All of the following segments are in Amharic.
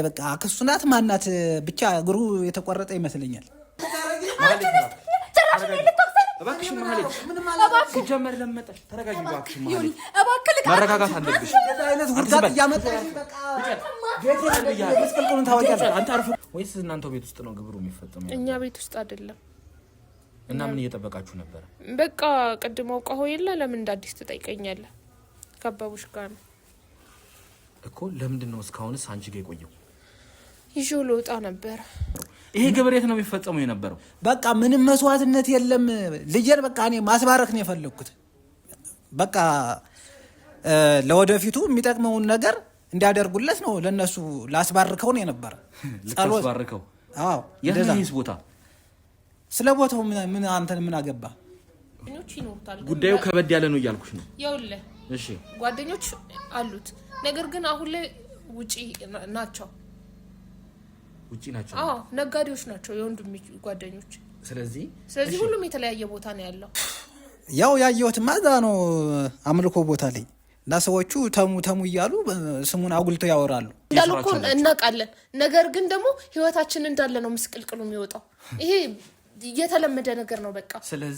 በቃ አክሱናት ማናት ብቻ እግሩ የተቆረጠ ይመስለኛል። እባክሽ ማለት ሲጀመር ለመጣሽ ተረጋጊ። እባክሽ ማለት መረጋጋት አለብሽ። አይነት ጉዳት ያመጣሽ በቃ መስቀልቁን ታወቂያለሽ። አንተ አርፍ ወይስ እናንተ ቤት ውስጥ ነው ግብሩ የሚፈጸመው? እኛ ቤት ውስጥ አይደለም። እና ምን እየጠበቃችሁ ነበር? በቃ ቀድሞ አውቀው የለ ለምን እንዳዲስ ትጠይቀኛለህ? ከበቡሽ ጋር ነው እኮ። ለምንድን ነው እስካሁንስ አንቺ ጋር የቆየው? ይዤው ልወጣ ነበር። ይሄ ግብር የት ነው የሚፈጸመው የነበረው? በቃ ምንም መስዋዕትነት የለም። ልጄን በቃ እኔ ማስባረክ ነው የፈለኩት። በቃ ለወደፊቱ የሚጠቅመውን ነገር እንዲያደርጉለት ነው ለነሱ ላስባርከው ነው የነበረ። ጸሎት ባርከው። አዎ የነኝስ ቦታ ስለ ቦታው ምን አንተን ምን አገባ? ጉዳዩ ከበድ ያለ ነው እያልኩሽ ነው። ይኸውልህ እሺ ጓደኞች አሉት፣ ነገር ግን አሁን ላይ ውጪ ናቸው። ውጪ ናቸው? አዎ ነጋዴዎች ናቸው የወንድም ጓደኞች። ስለዚህ ሁሉም የተለያየ ቦታ ነው ያለው። ያው ያየሁት ማዛ ነው አምልኮ ቦታ ላይ እና ሰዎቹ ተሙ እያሉ ስሙን አጉልተው ያወራሉ። እንዳልኩ እናውቃለን፣ ነገር ግን ደግሞ ህይወታችን እንዳለ ነው ምስቅልቅሉ የሚወጣው። ይሄ የተለመደ ነገር ነው። በቃ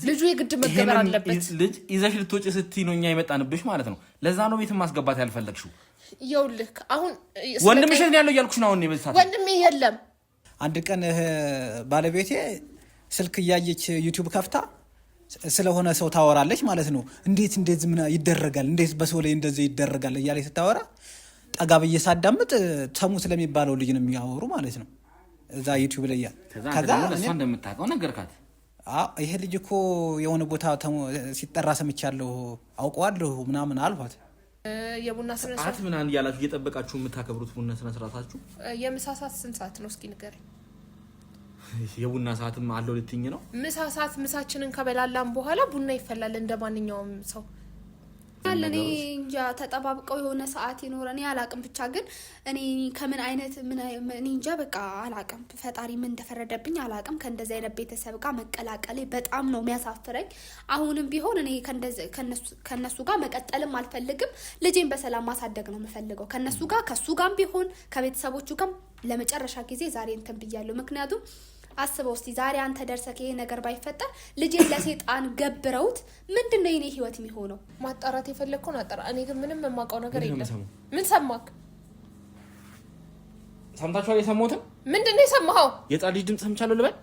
ልጁ የግድ መገበር አለበት። ልጅ ይዘሽ ልትወጪ ስትይ ነው እኛ የመጣንብሽ ማለት ነው። ለዛ ነው ቤት ማስገባት ያልፈለግሽው። ይኸውልህ አሁን ወንድምሽ ነው ያለው እያልኩሽ ነው። አሁን የበዛት ወንድሜ የለም። አንድ ቀን ባለቤቴ ስልክ እያየች ዩቲዩብ ከፍታ ስለሆነ ሰው ታወራለች ማለት ነው። እንዴት ምን ይደረጋል? እንዴት በሰው ላይ እንደዚህ ይደረጋል እያለች ስታወራ ጠጋ ብዬ ሳዳምጥ ተሙ ስለሚባለው ልጅ ነው የሚያወሩ ማለት ነው። እዛ ዩቲዩብ ላይ ከዛ እሷ እንደምታውቀው ነገርካት። ይሄ ልጅ እኮ የሆነ ቦታ ሲጠራ ሰምቻለሁ አውቀዋለሁ ምናምን አልኳት። የቡና ስነ ስርዓት ምናምን እያላችሁ እየጠበቃችሁ የምታከብሩት ቡና ስነ ስርዓታችሁ የምሳ ሰዓት ስንት ሰዓት ነው? እስኪ ንገረኝ። የቡና ሰዓትም አለው ልትኝ ነው? ምሳ ሰዓት ምሳችንን ከበላላም በኋላ ቡና ይፈላል እንደ ማንኛውም ሰው። እኔ እንጃ ተጠባብቀው የሆነ ሰዓት ይኖረን ያላቅም። ብቻ ግን እኔ ከምን አይነት እኔ እንጃ በቃ አላቅም። ፈጣሪ ምን እንደፈረደብኝ አላቅም። ከእንደዚህ አይነት ቤተሰብ ጋር መቀላቀሌ በጣም ነው የሚያሳፍረኝ። አሁንም ቢሆን እኔ ከነሱ ጋር መቀጠልም አልፈልግም። ልጄን በሰላም ማሳደግ ነው የምፈልገው። ከነሱ ጋር ከሱ ጋርም ቢሆን ከቤተሰቦቹ ጋር ለመጨረሻ ጊዜ ዛሬ እንትን ብያለሁ። ምክንያቱም አስበው እስቲ ዛሬ አንተ ደርሰህ ይሄ ነገር ባይፈጠር ልጄን ለሰይጣን ገብረውት ምንድነው የኔ ህይወት የሚሆነው? ማጣራት የፈለግከውን አጣራ። እኔ ግን ምንም የማውቀው ነገር የለም። ምን ሰማክ? ሰምታችኋል? የሰማሁትን ምንድነው የሰማኸው? የህፃን ልጅ ድምፅ ሰምቻለሁ ልበል?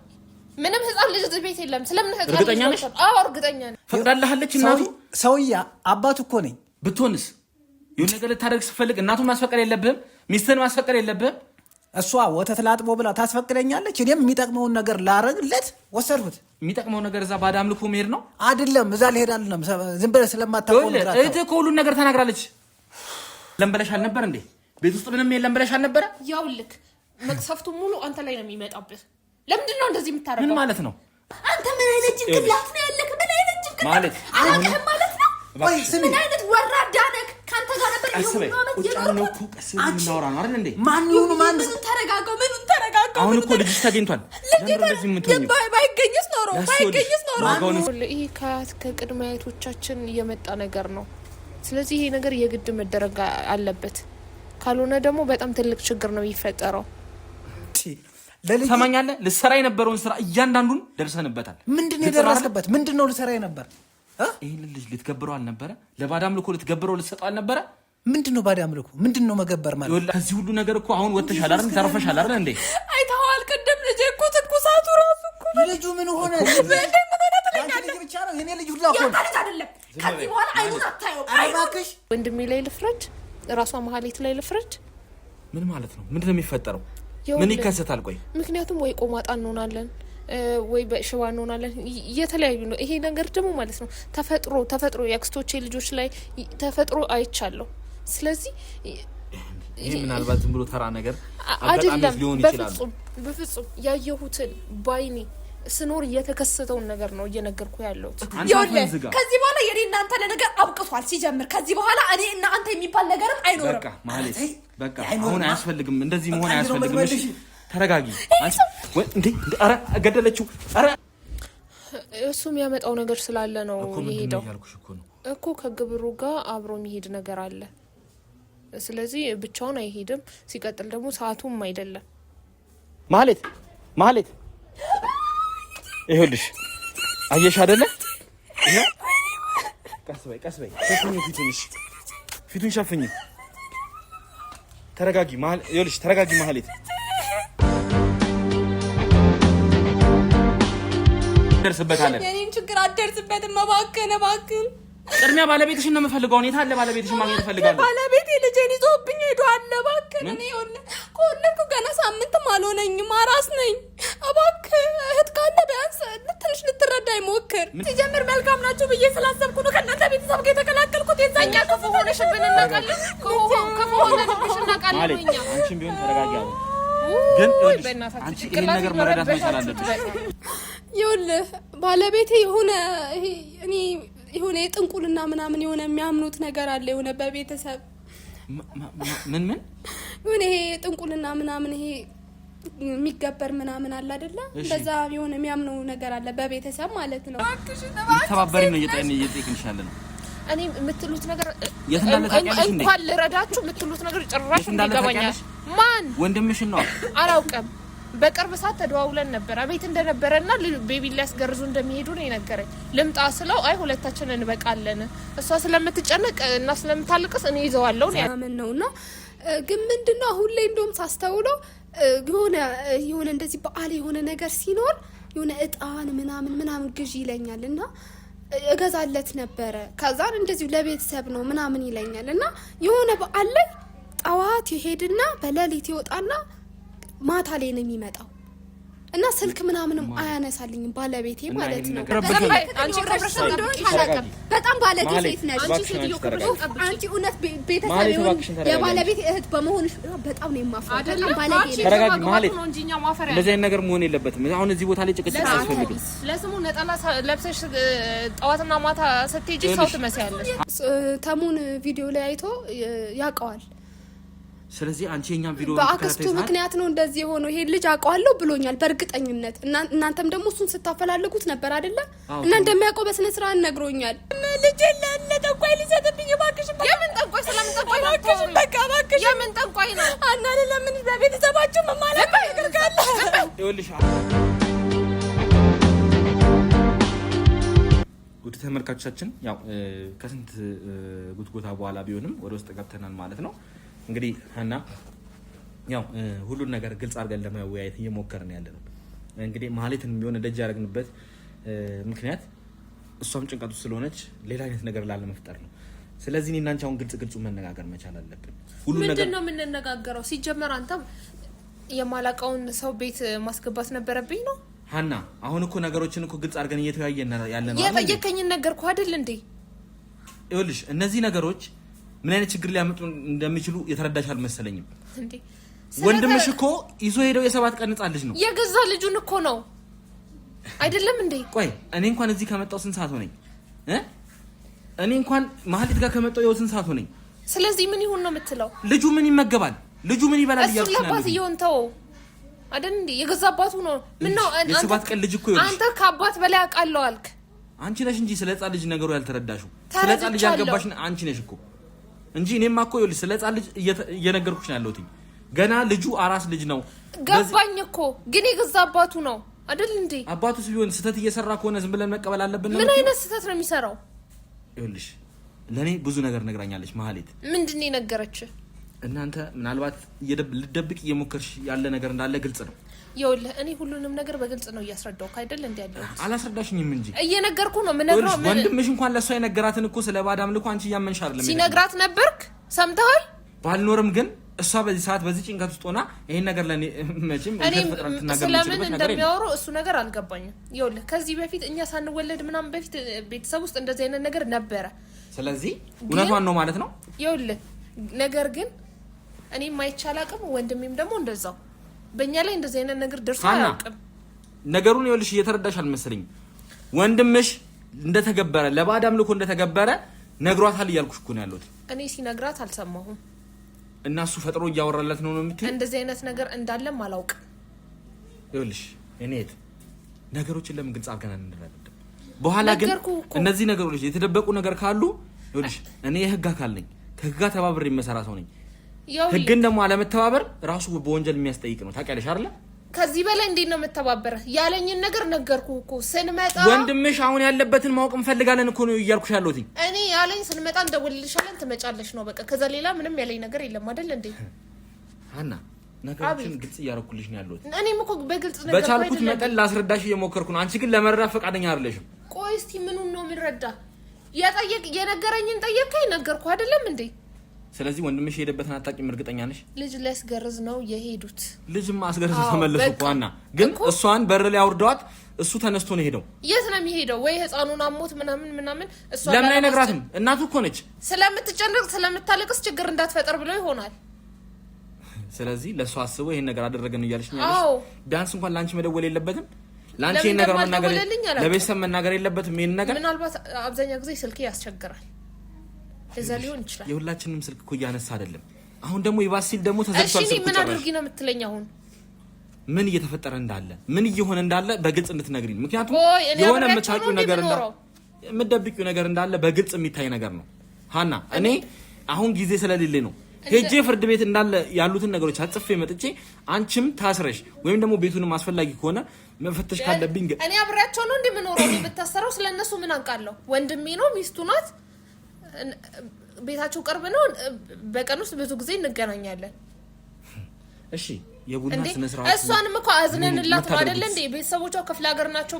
ምንም ህፃን ልጅ ቤት የለም። ስለምን ህፃን ልጅ? እርግጠኛ ነሽ? አዎ እርግጠኛ ነኝ። ፈቅዳለሃለች እናቱ? ሰውዬ አባቱ እኮ ነኝ። ብትሆንስ የሆነ ነገር ልታደርግ ስትፈልግ እናቱን ማስፈቀድ የለብህም? ሚስትህን ማስፈቀድ የለብህም? እሷ ወተት ላጥቦ ብላ ታስፈቅደኛለች። እኔም የሚጠቅመውን ነገር ላረግለት ወሰድኩት። የሚጠቅመው ነገር እዛ ባዳ አምልኮ መሄድ ነው አይደለም። እዛ ልሄድ አይደለም። ዝም ብለህ ስለማታውቀው ነገር እህት እኮ ሁሉን ነገር ተናግራለች። ለምበለሽ አልነበር እንዴ? ቤት ውስጥ ምንም የለም ብለሽ አልነበረ? ያውልክ መቅሰፍቱ ሙሉ አንተ ላይ ነው የሚመጣብህ። ለምንድን ነው እንደዚህ የምታረገው? ምን ማለት ነው? አንተ ምን አይነት ጭንቅላት ነው ያለክ? ምን አይነት ጭንቅላት ማለት አላውቅም ማለት ነው? ወይ ምን አይነት ወራዳ ነህ? ካንተ ጋር ነበር ማን ተረጋጋው። አሁን እኮ ልጅሽ ተገኝቷል። ባይገኝስ ኖሮ ይሄ ከቅድመ አያቶቻችን የመጣ ነገር ነው። ስለዚህ ይሄ ነገር የግድ መደረግ አለበት። ካልሆነ ደግሞ በጣም ትልቅ ችግር ነው የሚፈጠረው። ሰማኛለህ? ልሰራ የነበረውን ስራ እያንዳንዱን ደርሰንበታል። ምንድነው የደረስክበት? ምንድነው ልሰራ የነበር? ይሄን ልጅ ልትገብረው አልነበረ? ለባዳ አምልኮ ልትገብረው ልትሰጠው አልነበረ? ምንድነው ባዳ አምልኮ? ምንድነው መገበር ማለት? ከዚህ ሁሉ ነገር እኮ አሁን ወጥተሻል አይደል? ተርፈሻል አይደል እንዴ? አይተኸዋል? ቅድም ልጅ እኮ ትኩሳቱ ራሱ እኮ ልጁ ምን ሆነ? ልጅ ብቻ ነው የኔ ልጅ ሁላ እኮ አይደለም። ከዚህ በኋላ አይኑን አታየው። እባክሽ ወንድሜ ላይ ልፍረድ፣ ራሷ መሀሌት ላይ ልፍረድ። ምን ማለት ነው? ምንድነው የሚፈጠረው? ምን ይከሰታል? ቆይ ምክንያቱም ወይ ቆማጣ እንሆናለን ወይ በሽባ እንሆናለን። የተለያዩ ነው ይሄ ነገር ደግሞ ማለት ነው። ተፈጥሮ የአክስቶቼ ልጆች ላይ ተፈጥሮ አይቻለሁ። ስለዚህ ይሄ ምናልባት ዝም ብሎ ተራ ነገር አይደለም። በፍጹም ያየሁትን ባይኔ ስኖር እየተከሰተውን ነገር ነው እየነገርኩ ያለሁት። ከዚህ በኋላ የኔ እናንተ ለነገር አብቅቷል። ሲጀምር ከዚህ በኋላ እኔ እና አንተ የሚባል ነገርም አይኖርም። በቃ ማለት በቃ አሁን አያስፈልግም። እንደዚህ መሆን አያስፈልግም። እሺ ተረጋጊ። እንዴ አረ ገደለችው። አረ እሱ የሚያመጣው ነገር ስላለ ነው የሄደው እኮ ከግብሩ ጋር አብሮ የሚሄድ ነገር አለ። ስለዚህ ብቻውን አይሄድም። ሲቀጥል ደግሞ ሰዓቱም አይደለም። ማህሌት ይኸውልሽ አየሽ አይደለ? ይሄ ቀስ በይ ፊቱን ሸፍኝ። ተረጋጊ ማህሌት ደርስበታለን። የኔን ችግር አትደርስበትም። እባክህን ቅድሚያ ባለቤትሽን ነው የምፈልገው። እኔ ታለ ባለቤትሽን ማግኘት እፈልጋለሁ። ባለቤቴ ልጄን ይዞብኝ ሄዷል። እባክህን እኔ ከወለድኩ ገና ሳምንትም አልሆነኝም። አራስ ነኝ። እባክህ እህት ካለ ቢያንስ ትንሽ ልትረዳኝ ሞክር። ሲጀምር መልካም ናችሁ ብዬ ስላሰብኩ ነው ከእናንተ ቤተሰብ ጋር የተቀላቀልኩት። የዛኛ ክፉ ሆነሽብን እናውቃለን። ክፉ ሆነሽብሽ እናውቃለን። እኛ አንቺም ቢሆን ተረጋጊ። ግን አንቺ ይሄን ነገር መረዳት መቻል አለብሽ። ይኸውልህ ባለቤቴ የሆነ የጥንቁልና ምናምን የሆነ የሚያምኑት ነገር አለ። የሆነ በቤተሰብ ምን የሆነ ይሄ ጥንቁልና ምናምን ይሄ የሚገበር ምናምን አለ አይደለ? እንደዛ የሆነ የሚያምነው ነገር አለ በቤተሰብ ማለት ነው። ተባበሪ ነው እየጠየቅንሻለ ነው። እኔ የምትሉት ነገር እንኳን ልረዳችሁ የምትሉት ነገር ጭራሽ ይገባኛል። ማን ወንድምሽን ነው አላውቅም። በቅርብ ሰዓት ተደዋውለን ነበር። አቤት እንደነበረና ቤቢ ሊያስገርዙ እንደሚሄዱ ነው የነገረኝ። ልምጣ ስለው አይ ሁለታችን እንበቃለን፣ እሷ ስለምትጨነቅ እና ስለምታልቅስ እኔ ይዘዋለሁ ነውና ግን ምንድነው አሁን ላይ እንደውም ሳስተውለው የሆነ እንደዚህ በዓል የሆነ ነገር ሲኖር የሆነ እጣን ምናምን ግዢ ይለኛል እና እገዛለት ነበረ። ከዛን እንደዚሁ ለቤተሰብ ነው ምናምን ይለኛል እና የሆነ በዓል ላይ ጠዋት ይሄድና በሌሊት ይወጣና ማታ ላይ ነው የሚመጣው እና ስልክ ምናምንም አያነሳልኝም ባለቤቴ ማለት ነው። በጣም ባለጌ ሴት ነሽ አንቺ። እውነት ቤተሰብ የባለቤቴ እህት በመሆንሽ በጣም ነው የማፈር። በጣም ባለጌ ነሽ። ተረጋጊ ማለት እንደዚህ አይነት ነገር መሆን የለበትም። አሁን እዚህ ቦታ ላይ ጭቅጭቅ አያስፈልግም። ለስሙ ነጠላ ለብሰሽ ጠዋትና ማታ ስትሄጂ ሰው ትመስያለሽ። ተሙን ቪዲዮ ላይ አይቶ ያውቀዋል። ስለዚህ አንቺ የኛን ቪዲዮ በአክስቱ ምክንያት ነው እንደዚህ የሆነው። ይሄ ልጅ አውቀዋለሁ ብሎኛል በእርግጠኝነት። እናንተም ደግሞ እሱን ስታፈላልጉት ነበር አይደለ? እና እንደሚያውቀው በስነ ስርዓት ነግሮኛል። ልጅ ለጠንቋይ ሊሰጥብኝ እባክሽ። የምን ጠንቋይ? ስለምን ጠንቋይ ነው? በቃ እባክሽ። የምን ጠንቋይ ነው? አናለ ለምን በቤተሰባችሁ መማለቅ ያደርጋል? ይኸውልሽ ውድ ተመልካቾቻችን ያው ከስንት ጉትጎታ በኋላ ቢሆንም ወደ ውስጥ ገብተናል ማለት ነው። እንግዲህ ሀና ያው ሁሉን ነገር ግልጽ አድርገን ለመወያየት እየሞከርን ያለ ነው። እንግዲህ ማህሌትን ቢሆን ደጅ ያደረግንበት ምክንያት እሷም ጭንቀቱ ስለሆነች ሌላ አይነት ነገር ላለመፍጠር ነው። ስለዚህ እኔና አንቺ አሁን ግልጽ መነጋገር መቻል አለብን። ሁሉ ነገር ምንድነው የምንነጋገረው? ሲጀመር አንተ የማላውቀውን ሰው ቤት ማስገባት ነበረብኝ ነው ሀና። አሁን እኮ ነገሮችን እኮ ግልጽ አድርገን እየተወያየን ያለ ነው። የጠየቀኝን ነገርኩህ አይደል እንዴ? ይኸውልሽ እነዚህ ነገሮች ምን አይነት ችግር ሊያመጡ እንደሚችሉ የተረዳሽ አልመሰለኝም። እንዴ ወንድምሽ እኮ ይዞ ሄደው የ7 ቀን ህጻን ልጅ ነው። የገዛ ልጁን እኮ ነው አይደለም እንዴ? ቆይ እኔ እንኳን እዚህ ከመጣው ስንት ሰዓት ሆነኝ? እኔ እንኳን ማህሌት ጋር ከመጣው የው ስንት ሰዓት ሆነኝ? ስለዚህ ምን ይሁን ነው የምትለው? ልጁ ምን ይመገባል? ልጁ ምን ይበላል? እሱ ለባት ይወንተው አይደል እንዴ? የገዛ አባቱ ነው። ምን ነው የ7 ቀን ልጅ እኮ ይኸውልሽ፣ አንተ ከአባት በላይ አውቃለሁ አልክ። አንቺ ነሽ እንጂ ስለ ህጻን ልጅ ነገሩ ያልተረዳሽው። ስለ ህጻን ልጅ ያልገባሽ አንቺ ነሽ እኮ እንጂ እኔማ እኮ ይኸውልሽ ስለ ህጻን ልጅ እየነገርኩሽ ነው ያለሁት። ገና ልጁ አራስ ልጅ ነው። ገባኝ እኮ ግን የገዛ አባቱ ነው አይደል እንዴ? አባቱስ ቢሆን ስህተት እየሰራ ከሆነ ዝም ብለን መቀበል አለብን። ምን አይነት ስህተት ነው የሚሰራው? ይኸውልሽ ለኔ ብዙ ነገር ነግራኛለች ማህሌት። ምንድን ነው የነገረች? እናንተ ምናልባት ልደብቅ እየሞከርሽ ያለ ነገር እንዳለ ግልጽ ነው። ይኸውልህ እኔ ሁሉንም ነገር በግልጽ ነው እያስረዳሁህ አይደል እንዴ? ያለው አላስረዳሽኝም እንጂ እየነገርኩህ ነው። ምን ነግረው ወንድምሽ እንኳን ለሷ የነገራትን እኮ ስለ ባዳም ልኮ አንቺ እያመንሽ አይደለም። ሲነግራት ነበርክ ሰምተሃል? ባልኖርም ግን እሷ በዚህ ሰዓት በዚህ ጭንቀት ውስጥ ሆና ይሄን ነገር ለኔ መቼም ስለምን እንደሚያወሩ እሱ ነገር አልገባኝም። ይኸውልህ ከዚህ በፊት እኛ ሳንወለድ ምናምን በፊት ቤተሰብ ውስጥ እንደዚህ አይነት ነገር ነበረ። ስለዚህ እውነቷን ነው ማለት ነው። ይኸውልህ ነገር ግን እኔም ማይቻል አቅም ወንድሜም ደግሞ እንደዛው በእኛ ላይ እንደዚህ አይነት ነገር ደርሶ አያውቅም። ነገሩን ይኸውልሽ እየተረዳሽ አልመሰለኝም። ወንድምሽ እንደተገበረ ለባዳም ልኮ እንደተገበረ ነግሯታል እያልኩሽ እኮ ነው ያለሁት። እኔ ሲነግራት አልሰማሁም። እና እሱ ፈጥሮ እያወራለት ነው የምትይው? እንደዚህ አይነት ነገር እንዳለም አላውቅም። ይኸውልሽ እኔት ነገሮችን ለምን ግልጽ አድርገን እንረዳለን? በኋላ ግን እነዚህ ነገሮች የተደበቁ ነገር ካሉ ይኸውልሽ እኔ የህግ አካል ነኝ። ከህግ ጋር ተባብሬ የምሰራ ሰው ነኝ። ህግን ደግሞ አለመተባበር ራሱ በወንጀል የሚያስጠይቅ ነው ታውቂያለሽ አይደል? ከዚህ በላይ እንዴት ነው የምተባበረ? ያለኝን ነገር ነገርኩህ እኮ ስንመጣ። ወንድምሽ አሁን ያለበትን ማወቅ እንፈልጋለን እኮ ነው እያልኩሽ ያለሁት። እኔ ያለኝ ስንመጣ እንደውልልሻለን ትመጫለሽ ነው በቃ። ከዛ ሌላ ምንም ያለኝ ነገር የለም አይደል እንዴ? ሀና ነገሮችን ግልጽ እያደረኩልሽ ነው ያለሁት። እኔም እኮ በግልጽ ነገር በቻልኩት መጠን ላስረዳሽ እየሞከርኩ ነው። አንቺ ግን ለመረዳት ፈቃደኛ አይደለሽም። ቆይ እስቲ ምኑን ነው የምንረዳ? የነገረኝን ጠየቅከኝ ነገርኩህ አይደለም እንዴ? ስለዚህ ወንድምሽ የሄደበትን አታውቂም? እርግጠኛ ነሽ? ልጅ ሊያስገርዝ ነው የሄዱት። ልጅም አስገርዝ ተመለሱ እኮ ሀና። ግን እሷን በር ላይ አውርደዋት እሱ ተነስቶ ነው ሄደው። የት ነው የሚሄደው? ወይ ህፃኑን አሞት ምናምን እሷ ለምን አይነግራትም? እናቱ እኮ ነች። ስለምትጨነቅ ስለምታለቅስ ችግር እንዳትፈጠር ብለው ይሆናል። ስለዚህ ለእሷ አስቦ ይሄን ነገር አደረገን እያለሽ ነው ያለሽ። ቢያንስ እንኳን ላንቺ መደወል የለበትም? ላንቺ ይሄን ነገር መናገር ለቤተሰብ መናገር የለበትም? ይሄን ነገር ምናልባት አብዛኛው ጊዜ ስልክ ያስቸግራል። እዛ ሊሆን ይችላል። የሁላችንም ስልክ እኮ እያነሳ አይደለም። አሁን ደግሞ ይባስ ሲል ደግሞ ተዘግቷል ስልኩ። ምን አድርጊ ነው የምትለኝ? አሁን ምን እየተፈጠረ እንዳለ ምን እየሆነ እንዳለ በግልጽ እንድትነግሪኝ። ምክንያቱም የሆነ የምታውቂው ነገር እንዳለ የምትደብቂው ነገር እንዳለ በግልጽ የሚታይ ነገር ነው ሀና። እኔ አሁን ጊዜ ስለሌለኝ ነው ሄጄ ፍርድ ቤት እንዳለ ያሉትን ነገሮች አጽፌ መጥቼ አንቺም ታስረሽ ወይም ደግሞ ቤቱንም አስፈላጊ ከሆነ መፈተሽ ካለብኝ እኔ አብሬያቸው ነው እንደምኖረው። ብታሰረው ስለነሱ ምን አንቃለሁ? ወንድሜ ነው፣ ሚስቱ ናት፣ ቤታቸው ቅርብ ነው። በቀን ውስጥ ብዙ ጊዜ እንገናኛለን። እሺ የቡና ስነ ስርዓት እሷንም እኮ አዝነንላት ነው አይደል እንዴ? ቤተሰቦቿ ክፍለ ሀገር ናቸው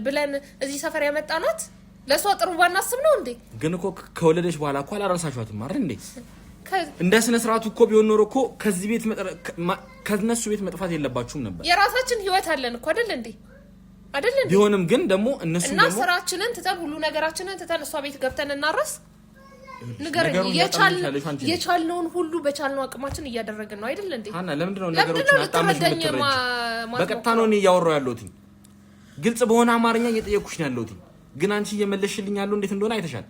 ብለን እዚህ ሰፈር ያመጣናት ለሷ ጥሩ ባናስብ ነው እንዴ? ግን እኮ ከወለደች በኋላ እኮ አላረሳችኋትም አይደል እንዴ? እንደ ስነ ስርዓቱ እኮ ቢሆን ኖሮ እኮ ከዚህ ቤት ከነሱ ቤት መጥፋት የለባችሁም ነበር። የራሳችን ህይወት አለን እኮ አይደል እንዴ? አይደል እንዴ? ቢሆንም ግን ደግሞ እነሱ እና ስራችንን ትተን ሁሉ ነገራችንን ትተን እሷ ቤት ገብተን እናረስ ንገረኝ። የቻልነውን ሁሉ በቻልነው አቅማችን እያደረግን ነው አይደል እንዴ? ሀና ለምንድን ነው ነገሮችን አጣመሽ የምትረጂ? በቀጥታ ነው እኔ እያወራሁ ያለሁት። ግልጽ በሆነ አማርኛ እየጠየኩሽ ነው ያለሁት። ግን አንቺ እየመለስሽልኝ ያለው እንዴት እንደሆነ አይተሻል።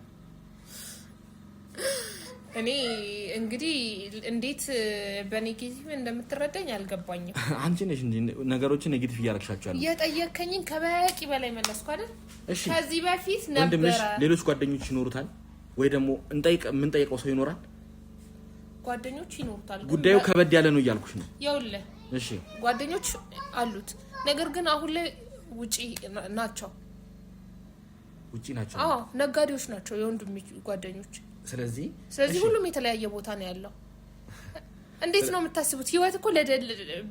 እኔ እንግዲህ እንዴት በኔጌቲቭ እንደምትረዳኝ አልገባኝም። አንቺ ነሽ እንጂ ነገሮችን ኔጌቲቭ እያረግሻቸው ያለው። የጠየከኝን ከበቂ በላይ መለስኩ አይደል? ከዚህ በፊት ነበረ። ሌሎች ጓደኞች ይኖሩታል ወይ ደግሞ የምንጠይቀው ሰው ይኖራል? ጓደኞች ይኖሩታል። ጉዳዩ ከበድ ያለ ነው እያልኩሽ ነው። ይኸውልህ እሺ ጓደኞች አሉት፣ ነገር ግን አሁን ላይ ውጪ ናቸው። ውጪ ናቸው? አዎ ነጋዴዎች ናቸው የወንድም ጓደኞች። ስለዚህ ሁሉም የተለያየ ቦታ ነው ያለው። እንዴት ነው የምታስቡት? ህይወት እኮ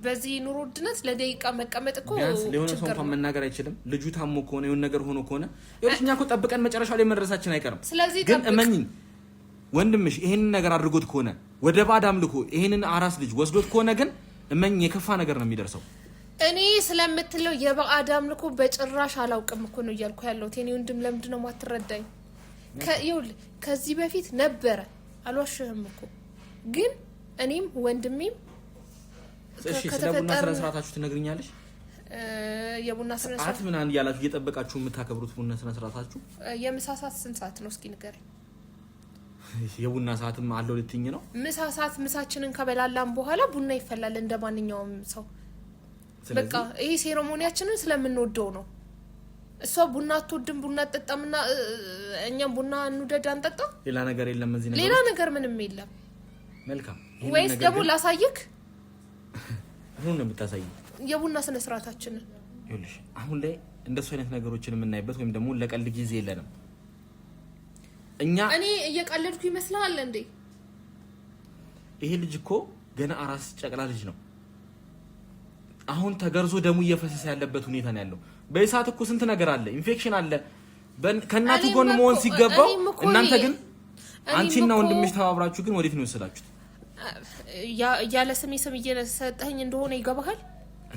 በዚህ ኑሮ ውድነት ለደቂቃ መቀመጥ እኮ ለሆነ ሰው እንኳን መናገር አይችልም። ልጁ ታሞ ከሆነ የሆነ ነገር ሆኖ ከሆነ እኛ እኮ ጠብቀን መጨረሻ ላይ መድረሳችን አይቀርም። ስለዚህ ግን እመኚኝ ወንድምሽ ይሄንን ነገር አድርጎት ከሆነ ወደ ባዕድ አምልኮ ይሄንን አራስ ልጅ ወስዶት ከሆነ ግን እመኚኝ የከፋ ነገር ነው የሚደርሰው። እኔ ስለምትለው የባዕድ አምልኮ በጭራሽ አላውቅም እኮ ነው እያልኩ ያለሁት። የኔ ወንድም ለምንድን ነው የማትረዳኝ? ከዚህ በፊት ነበረ አልዋሽህም እኮ ግን እኔም ወንድሜም ስለ ቡና ስነ ስርዓታችሁ ትነግሪኛለሽ? የቡና ስነ ስርዓት ምናምን እያላችሁ እየጠበቃችሁ የምታከብሩት ቡና ስነ ስርዓታችሁ የምሳ ሰዓት ስንት ሰዓት ነው እስኪ ንገረኝ። የቡና ሰዓትም አለው ልትይኝ ነው? ምሳ ሰዓት ምሳችንን ከበላላን በኋላ ቡና ይፈላል እንደ ማንኛውም ሰው። በቃ ይሄ ሴሬሞኒያችንን ስለምንወደው ነው። እሷ ቡና አትወድም፣ ቡና አትጠጣምና እኛም ቡና እንውደድ አንጠጣ። ሌላ ነገር የለም እዚህ ነገር? ሌላ ነገር ምንም የለም። መልካም። ወይስ ደግሞ ላሳይክ? አሁን ነው የምታሳይኝ የቡና ስነ ስርዓታችንን? ይኸውልሽ አሁን ላይ እንደሱ አይነት ነገሮችን የምናይበት ወይም ደግሞ ለቀልድ ጊዜ የለንም። እኔ እየቀለድኩ ይመስላል እንዴ? ይሄ ልጅ እኮ ገና አራስ ጨቅላ ልጅ ነው። አሁን ተገርዞ ደሙ እየፈሰሰ ያለበት ሁኔታ ነው ያለው። በእሳት እኮ ስንት ነገር አለ፣ ኢንፌክሽን አለ። ከእናቱ ጎን መሆን ሲገባው እናንተ ግን አንቺና ወንድምሽ ተባብራችሁ ግን ወዴት ነው የወሰዳችሁት? ያለ ስሜ ስም እየሰጠኝ እንደሆነ ይገባሃል።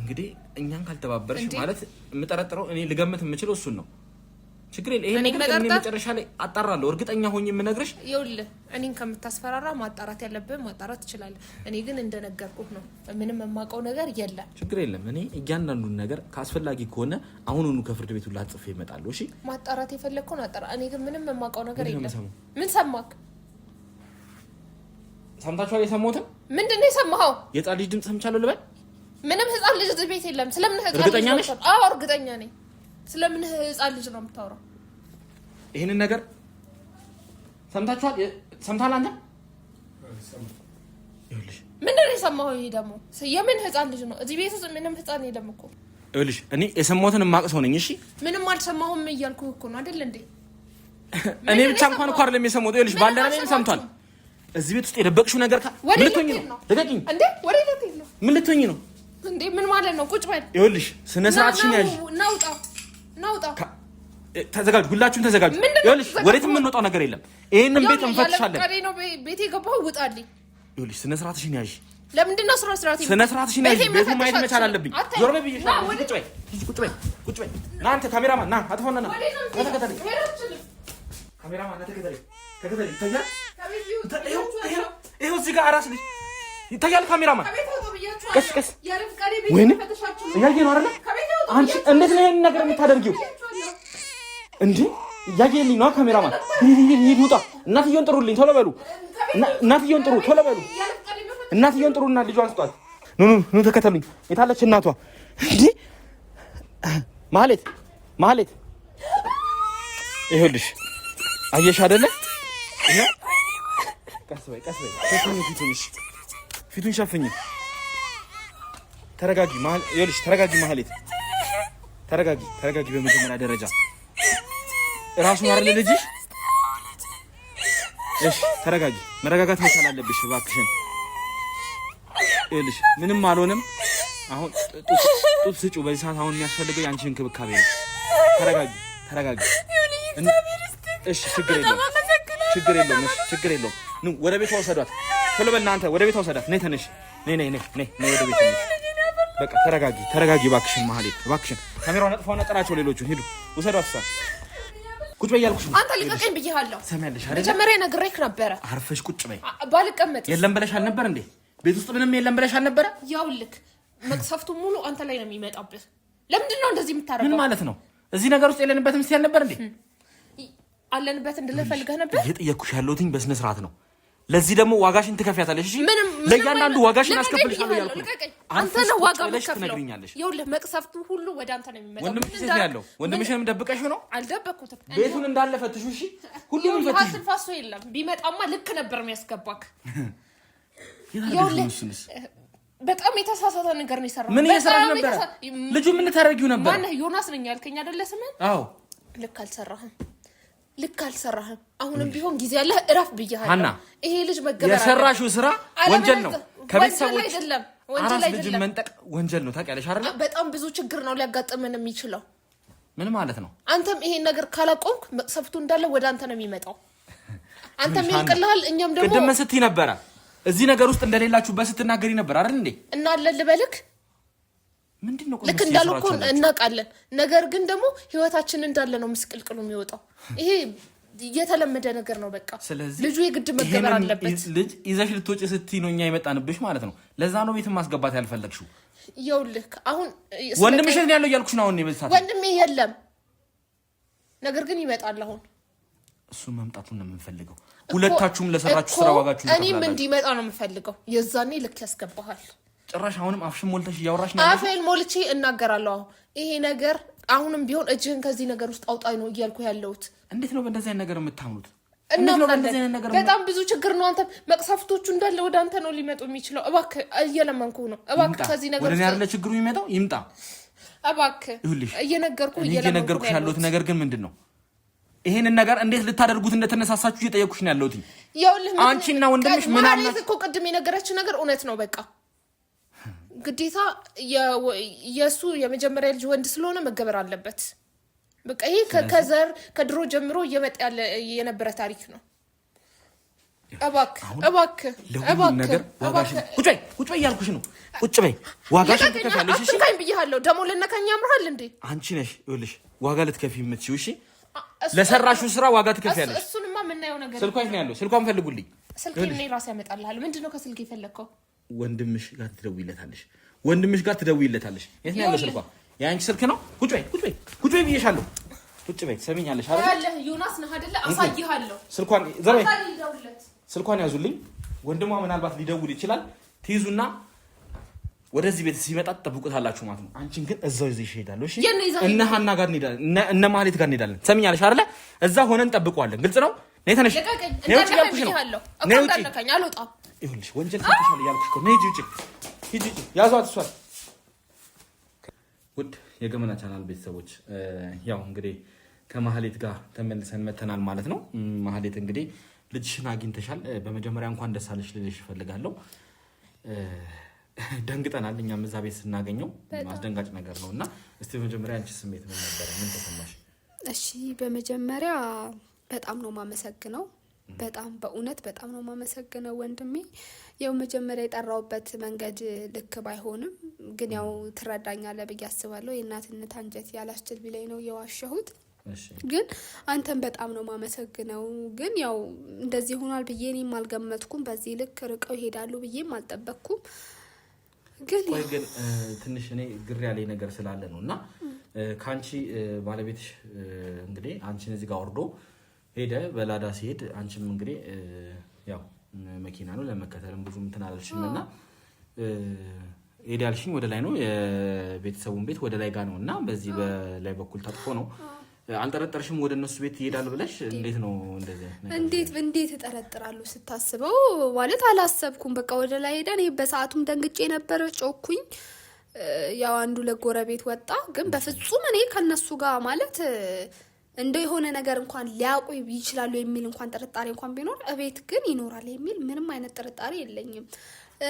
እንግዲህ እኛን ካልተባበረሽ ማለት የምጠረጥረው እኔ ልገምት የምችለው እሱን ነው። ችግር የለም። ይሄን ነገር እኔ መጨረሻ ላይ አጣራለሁ። እርግጠኛ ሆኜ የምነግርሽ ይኸውልህ፣ እኔን ከምታስፈራራ ማጣራት ያለብን ማጣራት ትችላለህ። እኔ ግን እንደነገርኩህ ነው። ምንም የማውቀው ነገር የለም። ችግር የለም። እኔ እያንዳንዱን ነገር ካስፈላጊ ከሆነ አሁኑኑ ከፍርድ ቤቱ ላጽፌ እመጣለሁ። እሺ፣ ማጣራት የፈለግከውን አጣራ። እኔ ግን ምንም የማውቀው ነገር የለም። ምን ሰማክ? ሰምታችኋል? የሰማሁትን ምንድን ነው የሰማኸው? የህፃን ልጅ ድምፅ ሰምቻለሁ ልበል? ምንም ህፃን ልጅ እዚህ ቤት የለም። ስለምን ህፃን ልጅ? እርግጠኛ ነሽ? አዎ እርግጠኛ ነኝ። ስለምን ህፃን ልጅ ነው የምታወራው? ይሄንን ነገር ሰምታችኋል? ሰምታል አንተ? ይኸውልሽ ምንድን ነው የሰማኸው? ይሄ ደግሞ የምን ህፃን ልጅ ነው? እዚህ ቤት ውስጥ ምንም ህፃን የለም እኮ። ይኸውልሽ እኔ የሰማሁትን የማውቅ ነኝ። እሺ ምንም አልሰማሁም እያልኩህ እኮ ነው አይደል እንዴ? እኔ ብቻ እንኳን እኮ አይደለም የሰማሁት። ይኸውልሽ ባልደረባዬም ሰምቷል። እዚህ ቤት ውስጥ የደበቅሽው ነገር ምን ልትሆኚ ነው? ልቀቂኝ እንዴ! ወዴት ልትሄጂ ነው? ምን ልትሆኚ ነው እንዴ? ምን ማለት ነው? ቁጭ በል። ይኸውልሽ ስነ ስርዓትሽን ያዥ። ናውጣ ተዘጋጁ፣ ሁላችሁም ተዘጋጁ። ይኸውልሽ ወዴትም የምንወጣው ነገር የለም። ይሄንን ቤት እንፈትሻለን። ያለ ነው ቤቴ ገባሁ። ውጣልኝ። ይኸውልሽ ስነ ስርዓትሽን ያዥ። ለምንድን ነው ስነ ስርዓትሽን ያዥ? ቤቱን ማየት መቻል አለብኝ። ዞር በይ ብዬሻለሁ። ቁጭ በይ። ና አንተ ካሜራማን ና፣ አጥፎና ና። ተከተለኝ ካሜራማን፣ ና ተከተለኝ። ይታያል። ይኸው እዚህ ጋር አራስ ልጅ ይታያል። ካሜራማን ቀስ ወይኔ እያየህ ነው አይደለ? አንቺ እንዴት ነው ይሄንን ነገር የምታደርጊው እንዴ? እያየህልኝ ነው ካሜራማን። ሂድ ውጣ። እናትየውን ጥሩልኝ፣ ቶሎ በሉ። እናትየውን ጥሩ፣ ቶሎ በሉ። እናትየውን ጥሩና ልጇን ስጧት። ኑ ተከተሉኝ። የታለች እናቷ እንዴ? ማለት ይኸውልሽ አየሽ አይደለ? ቀስ በይ ፊቱን ሸፍኝ። ተረጋጊ። ይኸውልሽ ተረጋጊ። ተረጋጊ። በመጀመሪያ ደረጃ ራሱ አይደለ ልጅሽ? እሺ ተረጋጊ። መረጋጋት መቻል አለብሽ እባክሽን። ይኸውልሽ ምንም አልሆንም። አሁን ጡት ስጪው። በዚህ ሰዓት አሁን የሚያስፈልገው የአንቺ እንክብካቤ ነው። ተረጋጊ። እሺ ችግር የለውም። ችግር የለውም። ኑ ወደ ቤቷ ወሰዷት። ቶሎ በል እናንተ ወደ ቤቷ ወሰዷት። ነይ ተነሽ። ነይ ወደ ቤት ነይ። በቃ ተረጋጊ እባክሽን። ማህሌት እባክሽን ካሜራውን አጥፋውና ጥራቸው። ሌሎቹን ሂዱ ወሰዷት። እሷን ቁጭ በይ ያልኩሽ ነው። አንተ ልቀቀኝ ብዬሃለሁ። ሰሚያለሽ አይደል? መጀመሪያ ነግሬህ ነበረ። አርፈሽ ቁጭ በይ። ባልቀመጥ የለም ብለሽ አልነበር እንዴ? ቤት ውስጥ ምንም የለም ብለሽ አልነበረ? ያውልክ መቅሰፍቱ ሙሉ አንተ ላይ ነው የሚመጣብህ። ለምንድን ነው እንደዚህ የምታረገው? ምን ማለት ነው? እዚህ ነገር ውስጥ የለንበትም ሲል ነበር እንዴ? አለንበት እንድልህ ፈልገህ ነበር። እየጠየኩሽ ያለሁትኝ በስነ ስርዓት ነው። ለዚህ ደግሞ ዋጋሽን ትከፍያታለሽ። እሺ ለእያንዳንዱ ዋጋሽን አስከፍልሻለሁ ያልኩት አንተ ነው። ዋጋ መከፍለው ይኸውልህ፣ መቅሰፍቱ ሁሉ ወደ አንተ ነው የሚመጣው። ወንድምሽ ነው ያለው። ወንድምሽንም ደብቀሽው ነው? አልደበኩትም። ቤቱን እንዳለ ፈትሹ። እሺ ሁሉንም ፈትሹ። ሀስልፋሶ የለም። ቢመጣማ ልክ ነበር የሚያስገባክ። ይኸውልህ በጣም የተሳሳተ ነገር ነው የሰራው። ምን እየሰራሽ ነበር? ልጁ ምን ታደርጊው ነበር? ማነህ? ዮናስ ነኝ ያልከኝ አይደለ ስምህን? አዎ። ልክ አልሰራህም። አሁንም ቢሆን ጊዜ ያለህ እረፍ ብያለሁ። ይሄ ልጅ መገበር የሰራሽው ስራ ወንጀል ነው። ከቤተሰቦች አይደለም አራስ ልጅ መንጠቅ ወንጀል ነው። ታውቂያለሽ አይደል? በጣም ብዙ ችግር ነው ሊያጋጥመን የሚችለው። ምን ማለት ነው? አንተም ይሄን ነገር ካላቆምክ መቅሰፍቱ እንዳለ ወደ አንተ ነው የሚመጣው። አንተም ይልቅልሃል። እኛም ደግሞ ቅድም ስትይ ነበረ እዚህ ነገር ውስጥ እንደሌላችሁበት ስትናገሪ ነበር አይደል እንዴ? እና ልበልክ ምንድነው? ልክ እንዳልኩ እናውቃለን። ነገር ግን ደግሞ ህይወታችን እንዳለ ነው ምስቅልቅሉ የሚወጣው። ይሄ የተለመደ ነገር ነው። በቃ ልጁ የግድ መገበር አለበት። ልጅ ይዘሽ ልትወጪ ስትይ ነው እኛ የመጣንብሽ ማለት ነው። ለዛ ነው ቤት ማስገባት ያልፈለግሽው። ይኸውልህ አሁን ወንድምሽ ነው ያለው እያልኩሽ ነው። አሁን የበዛት ወንድሜ የለም፣ ነገር ግን ይመጣል። አሁን እሱ መምጣቱን ነው የምንፈልገው። ሁለታችሁም ለሰራችሁ ስራ ዋጋችሁ ነው። እኔም እንዲመጣ ነው የምፈልገው። የዛኔ ልክ ያስገባሃል። ጭራሽ አሁንም አፍሽን ሞልተሽ እያወራሽ ነው። አፌን ሞልቼ እናገራለሁ። ይሄ ነገር አሁንም ቢሆን እጅህን ከዚህ ነገር ውስጥ አውጣኝ ነው እያልኩ ያለሁት። እንዴት ነው በእንደዚህ አይነት ነገር የምታምኑት? በጣም ብዙ ችግር ነው። አንተ መቅሰፍቶቹ እንዳለ ወደ አንተ ነው ሊመጡ የሚችለው። እባክህ እየለመንኩህ ነው። እባክህ ከዚህ ነገር ወደ ያለ ችግሩ የሚመጣው ይምጣ። እባክህ እየነገርኩሽ ያለሁት ነገር ግን ምንድን ነው? ይሄንን ነገር እንዴት ልታደርጉት እንደተነሳሳችሁ እየጠየኩሽ ነው ያለሁት። አንቺና ወንድምሽ ምን አላችሁ እኮ ቅድም የነገረችው ነገር እውነት ነው። በቃ ግዴታ የሱ የመጀመሪያ ልጅ ወንድ ስለሆነ መገበር አለበት። በቃ ይሄ ከዘር ከድሮ ጀምሮ እየመጣ ያለ የነበረ ታሪክ ነው። እባክህ ነገር ዋጋሽን ቁጭ በይ ያልኩሽ ነው። ቁጭ በይ ዋጋሽን ትከፍያለሽ። እሺ ካኝ ብያለሁ። ደሞ ለነካኝ ያምራል እንዴ? አንቺ ነሽ ይኸውልሽ ዋጋ ልትከፊ የምትችይው። እሺ ለሰራሽው ስራ ዋጋ ትከፍያለሽ። እሱንማ የምናየው ነገር ስልኳ የት ነው ያለው? ስልኳን ፈልጉልኝ። ስልኬን እኔ ራሴ ያመጣልሃል። ምንድነው ከስልኬ የፈለከው? ወንድምሽ ጋር ትደውይለታለሽ። የት ነው ያለው ስልኳ? የአንቺ ስልክ ነው። ቁጭ በይ ብዬሻለሁ። ቁጭ በይ ትሰሚኛለሽ አይደል? ያለህ ዮናስ ነህ አይደለ? አሳይሃለሁ። ስልኳን ያዙልኝ። ወንድሟ ምናልባት ሊደውል ይችላል። ትይዙና ወደዚህ ቤት ሲመጣ ትጠብቁታላችሁ ማለት ነው። አንቺን ግን እዛው ይዘሽ እሄዳለሁ። እሺ እነ ሀና ጋር እንሄዳለን፣ እነ ማህሌት ጋር እንሄዳለን። ትሰሚኛለሽ አይደለ? እዛ ሆነን እንጠብቀዋለን። ግልጽ ነው። ነይ ተነሽ። ይኸውልሽ ወንጀል ሰርተሻል እያልኩሽ እኮ ነው። ሂጂ ያዟት እሷን። ውድ የገመና ቻናል ቤተሰቦች ያው እንግዲህ ከማህሌት ጋር ተመልሰን መተናል ማለት ነው። ማህሌት እንግዲህ ልጅሽን አግኝተሻል። በመጀመሪያ እንኳን ደስ አለሽ ልልሽ እፈልጋለሁ። ደንግጠናል እኛም እዛ ቤት ስናገኘው አስደንጋጭ ነገር ነው እና እስቲ በመጀመሪያ አንቺ ስሜት ምን ነበር? ምን ተሰማሽ? እሺ በመጀመሪያ በጣም ነው ማመሰግነው። በጣም በእውነት በጣም ነው ማመሰግነው ወንድሜ። ያው መጀመሪያ የጠራውበት መንገድ ልክ ባይሆንም ግን ያው ትረዳኛለህ ብዬ አስባለሁ። የእናትነት አንጀት ያላስችል ቢለኝ ነው የዋሸሁት። ግን አንተን በጣም ነው ማመሰግነው። ግን ያው እንደዚህ ሆኗል ብዬ እኔም አልገመትኩም። በዚህ ልክ ርቀው ይሄዳሉ ብዬም አልጠበቅኩም። ግን ትንሽ እኔ ግር ያለኝ ነገር ስላለ ነው እና ከአንቺ ባለቤትሽ እንግዲህ አንቺን እዚህ ጋር ወርዶ ሄደ በላዳ ሲሄድ አንቺም እንግዲህ ያው መኪና ነው ለመከተልም ብዙ እንትን አላልሽም እና ሄደ ያልሽኝ ወደ ላይ ነው የቤተሰቡን ቤት ወደ ላይ ጋር ነው እና በዚህ በላይ በኩል ታጥፎ ነው። አልጠረጠርሽም ወደ እነሱ ቤት ይሄዳል ብለሽ? እንዴት ነው እንደዚህ? እንዴት እጠረጥራለሁ ስታስበው? ማለት አላሰብኩም። በቃ ወደ ላይ ሄደ። እኔ በሰዓቱም ደንግጬ ነበር፣ ጮኩኝ። ያው አንዱ ለጎረቤት ወጣ። ግን በፍጹም እኔ ከነሱ ጋር ማለት እንደ የሆነ ነገር እንኳን ሊያውቁ ይችላሉ የሚል እንኳን ጥርጣሬ እንኳን ቢኖር እቤት ግን ይኖራል የሚል ምንም አይነት ጥርጣሬ የለኝም።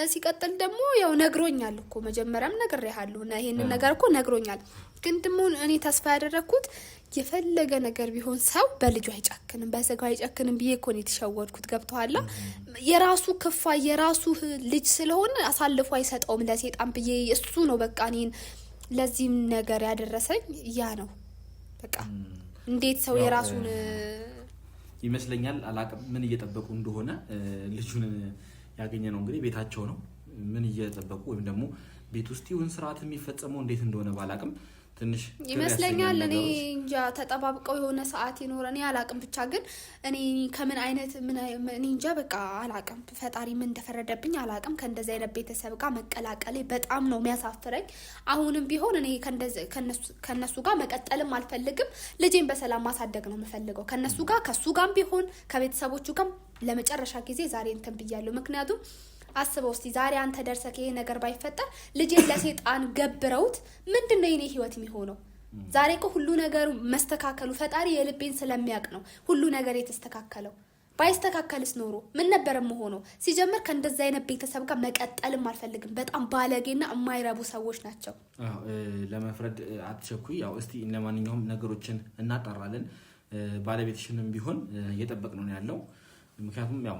ሲቀጥል ደግሞ ያው ነግሮኛል እኮ መጀመሪያም ነግሬሃለሁ እና ይሄንን ነገር እኮ ነግሮኛል። ግን ደግሞ እኔ ተስፋ ያደረኩት የፈለገ ነገር ቢሆን ሰው በልጁ አይጨክንም በሰጋው አይጨክንም ብዬ እኮ ነው የተሸወድኩት። ገብቶሃል? የራሱ ክፋ የራሱ ልጅ ስለሆነ አሳልፎ አይሰጠውም ለሰይጣን ብዬ እሱ ነው በቃ እኔን ለዚህም ነገር ያደረሰኝ ያ ነው በቃ። እንዴት ሰው የራሱን ይመስለኛል አላቅም ምን እየጠበቁ እንደሆነ ልጁን ያገኘ ነው እንግዲህ ቤታቸው ነው። ምን እየጠበቁ ወይም ደግሞ ቤት ውስጥ ይሁን ስርዓት የሚፈጸመው እንዴት እንደሆነ ባላቅም ትንሽ ይመስለኛል እኔ እንጃ ተጠባብቀው የሆነ ሰዓት ይኖረን ያላቅም። ብቻ ግን እኔ ከምን አይነት እኔ እንጃ በቃ አላቅም። ፈጣሪ ምን እንደፈረደብኝ አላቅም። ከእንደዚህ አይነት ቤተሰብ ጋር መቀላቀሌ በጣም ነው የሚያሳፍረኝ። አሁንም ቢሆን እኔ ከነሱ ጋር መቀጠልም አልፈልግም። ልጄን በሰላም ማሳደግ ነው የምፈልገው ከነሱ ጋር ከሱ ጋርም ቢሆን ከቤተሰቦቹ ጋር ለመጨረሻ ጊዜ ዛሬ እንትን ብያለሁ። ምክንያቱም አስበው እስቲ ዛሬ አንተ ደርሰህ ይሄ ነገር ባይፈጠር ልጄን ለሰይጣን ገብረውት ምንድነው የኔ ህይወት የሚሆነው? ዛሬ እኮ ሁሉ ነገር መስተካከሉ ፈጣሪ የልቤን ስለሚያውቅ ነው ሁሉ ነገር የተስተካከለው። ባይስተካከልስ ኖሮ ምን ነበር የምሆነው? ሲጀምር ከእንደዛ አይነት ቤተሰብ ጋር መቀጠልም አልፈልግም። በጣም ባለጌና የማይረቡ ሰዎች ናቸው። ለመፍረድ አትቸኩይ። ያው እስቲ ለማንኛውም ነገሮችን እናጣራለን። ባለቤትሽንም ቢሆን እየጠበቅነው ነው ያለው። ምክንያቱም ያው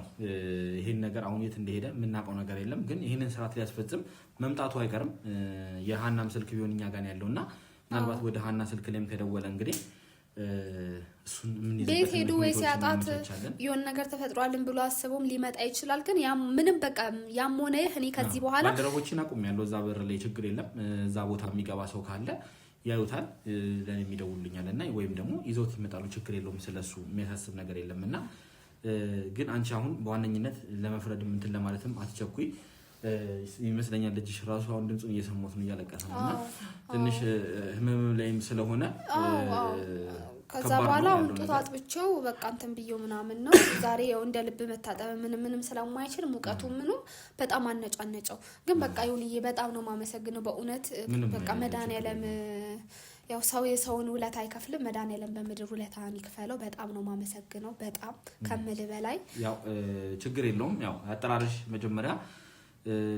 ይሄን ነገር አሁን የት እንደሄደ የምናውቀው ነገር የለም። ግን ይሄንን ስርዓት ሊያስፈጽም መምጣቱ አይቀርም። የሃናም ስልክ ቢሆን እኛ ጋር ያለውና ምናልባት ወደ ሃና ስልክ ላይም ከደወለ እንግዲህ እሱን ምን ይዘው ቤት ሄዱ ወይ ሲያጣት የሆነ ነገር ተፈጥሯልን ብሎ አስቦም ሊመጣ ይችላል። ግን ያ ምንም በቃ ያም ሆነ እኔ ከዚህ በኋላ ባልደረቦችን አቁም ያለው እዛ በር ላይ ችግር የለም። እዛ ቦታ የሚገባ ሰው ካለ ያዩታል፣ ለኔ የሚደውሉልኛልና ወይም ደግሞ ይዘውት ይመጣሉ። ችግር የለውም። ስለሱ የሚያሳስብ ነገር የለምና ግን አንቺ አሁን በዋነኝነት ለመፍረድ እንትን ለማለትም አትቸኩይ። ይመስለኛል ልጅሽ ራሱ አሁን ድምጹን እየሰማሁት ነው እያለቀሰ ነውና ትንሽ ህመም ላይም ስለሆነ ከዛ በኋላ ጡት አጥብቼው በቃ እንትን ብዬው ምናምን ነው ዛሬ ያው እንደ ልብ መታጠብ ምንም ስለማይችል ሙቀቱ ምኑ በጣም አነጫነጨው። ግን በቃ ይሁንዬ በጣም ነው ማመሰግነው በእውነት በቃ መድኃኒዓለም ያው ሰው የሰውን ውለታ አይከፍልም። መድኃኒዓለም በምድር ውለታን ይክፈለው። በጣም ነው ማመሰግነው በጣም ከምል በላይ። ያው ችግር የለውም። ያው አጠራርሽ መጀመሪያ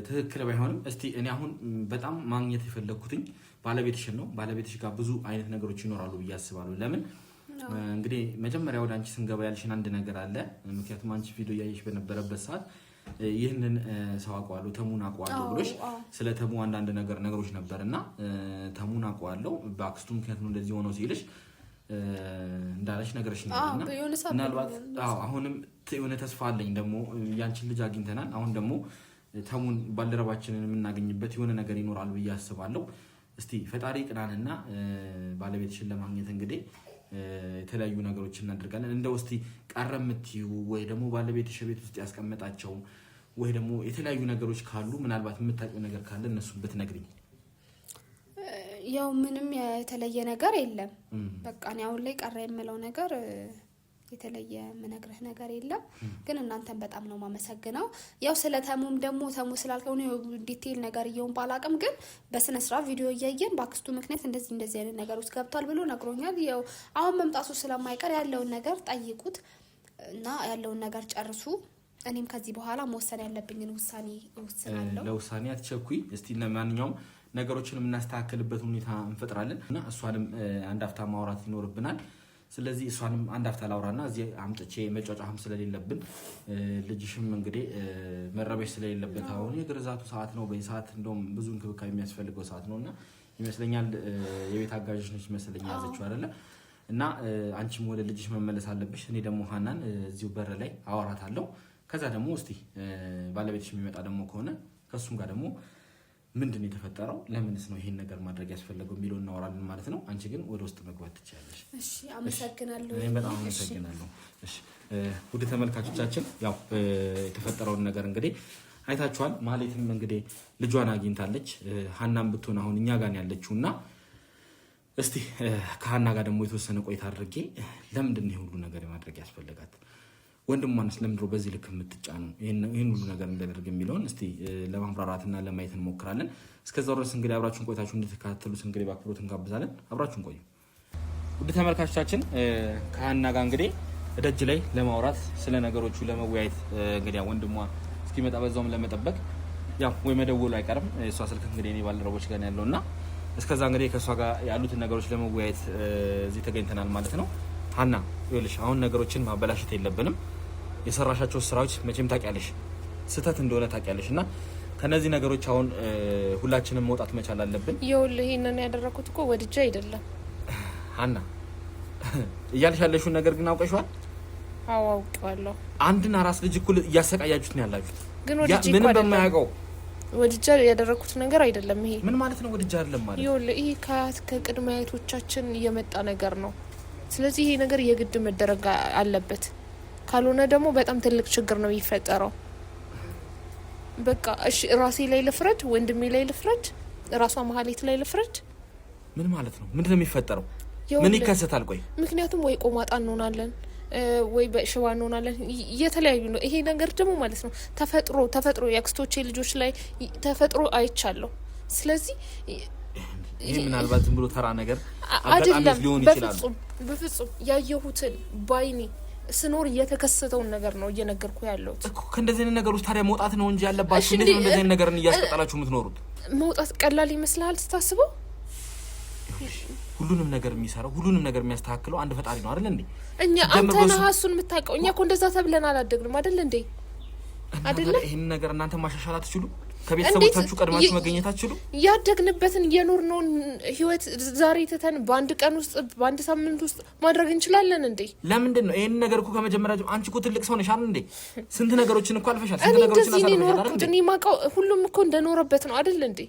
ትክክል ባይሆንም እስቲ እኔ አሁን በጣም ማግኘት የፈለኩትኝ ባለቤትሽን ነው። ባለቤትሽ ጋር ብዙ አይነት ነገሮች ይኖራሉ ብዬ አስባለሁ። ለምን እንግዲህ መጀመሪያ ወደ አንቺ ስንገባ ያልሽን አንድ ነገር አለ። ምክንያቱም አንቺ ቪዲዮ እያየሽ በነበረበት ሰዓት ይህንን ሰው አውቀዋለሁ ተሙን አውቀዋለሁ ብሎሽ ስለ ተሙ አንዳንድ ነገሮች ነበርና ተሙን አውቀዋለሁ በአክስቱ ምክንያት ነው እንደዚህ ሆኖ ሲልሽ እንዳለሽ ነገርሽ ነበርና ምናልባት አሁንም የሆነ ተስፋ አለኝ ደግሞ ያንቺን ልጅ አግኝተናል። አሁን ደግሞ ተሙን ባልደረባችንን የምናገኝበት የሆነ ነገር ይኖራል ብዬ አስባለሁ። እስቲ ፈጣሪ ቅናንና ባለቤትሽን ለማግኘት እንግዲህ የተለያዩ ነገሮችን እናደርጋለን። እንደው እስቲ ቀረ የምትዩ ወይ ደግሞ ባለቤትሽ ቤት ውስጥ ያስቀመጣቸው ወይ ደግሞ የተለያዩ ነገሮች ካሉ ምናልባት የምታውቂው ነገር ካለ እነሱን ብትነግሪኝ። ያው ምንም የተለየ ነገር የለም። በቃ እኔ አሁን ላይ ቀረ የምለው ነገር የተለየ ምነግርህ ነገር የለም። ግን እናንተን በጣም ነው ማመሰግነው። ያው ስለ ተሙም ደግሞ ተሙ ስላልከው ነው ዲቴል ነገር እየውን ባላቅም ግን በስነ ስርዓት ቪዲዮ እያየን ባክስቱ ምክንያት እንደዚህ አይነት ነገር ውስጥ ገብቷል ብሎ ነግሮኛል። ያው አሁን መምጣቱ ስለማይቀር ያለውን ነገር ጠይቁት እና ያለውን ነገር ጨርሱ። እኔም ከዚህ በኋላ መወሰን ያለብኝን ውሳኔ እወስናለሁ። ለውሳኔ አትቸኩይ። እስቲ ለማንኛውም ነገሮችን የምናስተካክልበት ሁኔታ እንፈጥራለን እና እሷንም አንድ አፍታ ማውራት ይኖርብናል። ስለዚህ እሷንም አንድ አፍታ ላውራና እዚህ አምጥቼ መጫጫህም ስለሌለብን ልጅሽም እንግዲህ መረበሽ ስለሌለበት አሁን የግርዛቱ ሰዓት ነው። በዚህ ሰዓት እንደውም ብዙ እንክብካቤ የሚያስፈልገው ሰዓት ነውና ይመስለኛል የቤት አጋዥሽ ነች መሰለኝ ያዘችው አይደለ? እና አንቺም ወደ ልጅሽ መመለስ አለብሽ። እኔ ደግሞ ሀናን እዚሁ በር ላይ አወራታለሁ። ከዛ ደግሞ እስቲ ባለቤትሽ የሚመጣ ደግሞ ከሆነ ከሱም ጋር ደግሞ ምንድነው የተፈጠረው፣ ለምንስ ነው ይሄን ነገር ማድረግ ያስፈልገው የሚለው እናወራለን ማለት ነው። አንቺ ግን ወደ ውስጥ መግባት ትችያለሽ። እሺ፣ አመሰግናለሁ። እኔ በጣም አመሰግናለሁ። እሺ፣ ውድ ተመልካቾቻችን ያው የተፈጠረውን ነገር እንግዲህ አይታችኋል። ማለትም እንግዲህ ልጇን አግኝታለች። ሀናም ብትሆን አሁን እኛ ጋር ያለችውና እስቲ ከሀና ጋር ደግሞ የተወሰነ ቆይታ አድርጌ ለምንድን ነው ሁሉ ነገር ማድረግ ያስፈልጋት፣ ወንድሟንስ ለምንድነው በዚህ ልክ የምትጫነው፣ ይሄን ሁሉ ነገር እንደደረገ የሚለውን እስቲ ለማብራራትና ለማየት እንሞክራለን። እስከዛው ድረስ እንግዲህ አብራችሁን ቆይታችሁ እንድትከታተሉት እንግዲህ በአክብሮት እንጋብዛለን። አብራችሁን ቆዩ። ውድ ተመልካቾቻችን ከሀና ጋር እንግዲህ ደጅ ላይ ለማውራት ስለ ነገሮቹ ለመወያየት እንግዲህ ወንድሟ እስኪመጣ በዛውም ለመጠበቅ ያው ወይ መደወሉ አይቀርም። እሷ ስልክ እንግዲህ እኔ ባልደረቦች ጋር ያለውና እስከዛ እንግዲህ ከሷ ጋር ያሉትን ነገሮች ለመወያየት እዚህ ተገኝተናል ማለት ነው። ሀና ይኸውልሽ አሁን ነገሮችን ማበላሸት የለብንም። የሰራሻቸው ስራዎች መቼም ታውቂያለሽ ስህተት እንደሆነ ታውቂያለሽ እና ከነዚህ ነገሮች አሁን ሁላችንም መውጣት መቻል አለብን። ይኸውልህ ይሄንን ያደረኩት እኮ ወድጄ አይደለም ሀና። እያልሽ ያለሽውን ነገር ግን አውቀሽዋል? አዎ አውቀዋለሁ። አንድን አራስ ልጅ እኮ እያሰቃያችሁት ነው ያላችሁት። ግን ወድጄ ምንም በማያውቀው ወድጄ ያደረኩት ነገር አይደለም ይሄ። ምን ማለት ነው ወድጄ አይደለም ማለት? ይኸውልህ ይሄ ከቅድመ አያቶቻችን የመጣ ነገር ነው። ስለዚህ ይሄ ነገር የግድ መደረግ አለበት። ካልሆነ ደግሞ በጣም ትልቅ ችግር ነው የሚፈጠረው። በቃ እሺ ራሴ ላይ ልፍረድ፣ ወንድሜ ላይ ልፍረድ፣ ራሷ መሀሌት ላይ ልፍረድ? ምን ማለት ነው? ምንድነው የሚፈጠረው? ምን ይከሰታል? ቆይ ምክንያቱም ወይ ቆማጣ እንሆናለን ወይ በሽባ እንሆናለን። የተለያዩ ነው ይሄ ነገር ደግሞ ማለት ነው። ተፈጥሮ የአክስቶቼ ልጆች ላይ ተፈጥሮ አይቻለሁ። ስለዚህ ይሄ ምናልባት ዝም ብሎ ተራ ነገር አጋጣሚ ሊሆን ይችላል። በፍጹም ያየሁትን ባይኔ ስኖር እየተከሰተውን ነገር ነው እየነገርኩ ያለሁት እኮ። ከእንደዚህ አይነት ነገር ውስጥ ታዲያ መውጣት ነው እንጂ ያለባችሁ። እንዴት ነው እንደዚህ አይነት ነገርን እያስቀጠላችሁ የምትኖሩት? መውጣት ቀላል ይመስልሃል ስታስበው? ሁሉንም ነገር የሚሰራው ሁሉንም ነገር የሚያስተካክለው አንድ ፈጣሪ ነው አይደል እንዴ? እኛ አንተ ነህ እሱን የምታውቀው። እኛ እኮ እንደዛ ተብለን አላደግንም አይደል እንዴ? አይደለ? ይሄን ነገር እናንተ ማሻሻል አትችሉ? ከቤተሰቦቻችሁ ቀድማችሁ መገኘት አትችሉ? ያደግንበትን የኖርነውን ህይወት ዛሬ ተተን በአንድ ቀን ውስጥ በአንድ ሳምንት ውስጥ ማድረግ እንችላለን እንዴ? ለምንድን ነው ይሄን ነገር እኮ ከመጀመሪያው አንቺ እኮ ትልቅ ሰው ነሽ አይደል እንዴ? ስንት ነገሮችን እኮ አልፈሻል። ስንት ነገሮችን አሳልፈሻል። እኔ ማውቀው ሁሉም እኮ እንደኖረበት ነው አይደል እንዴ?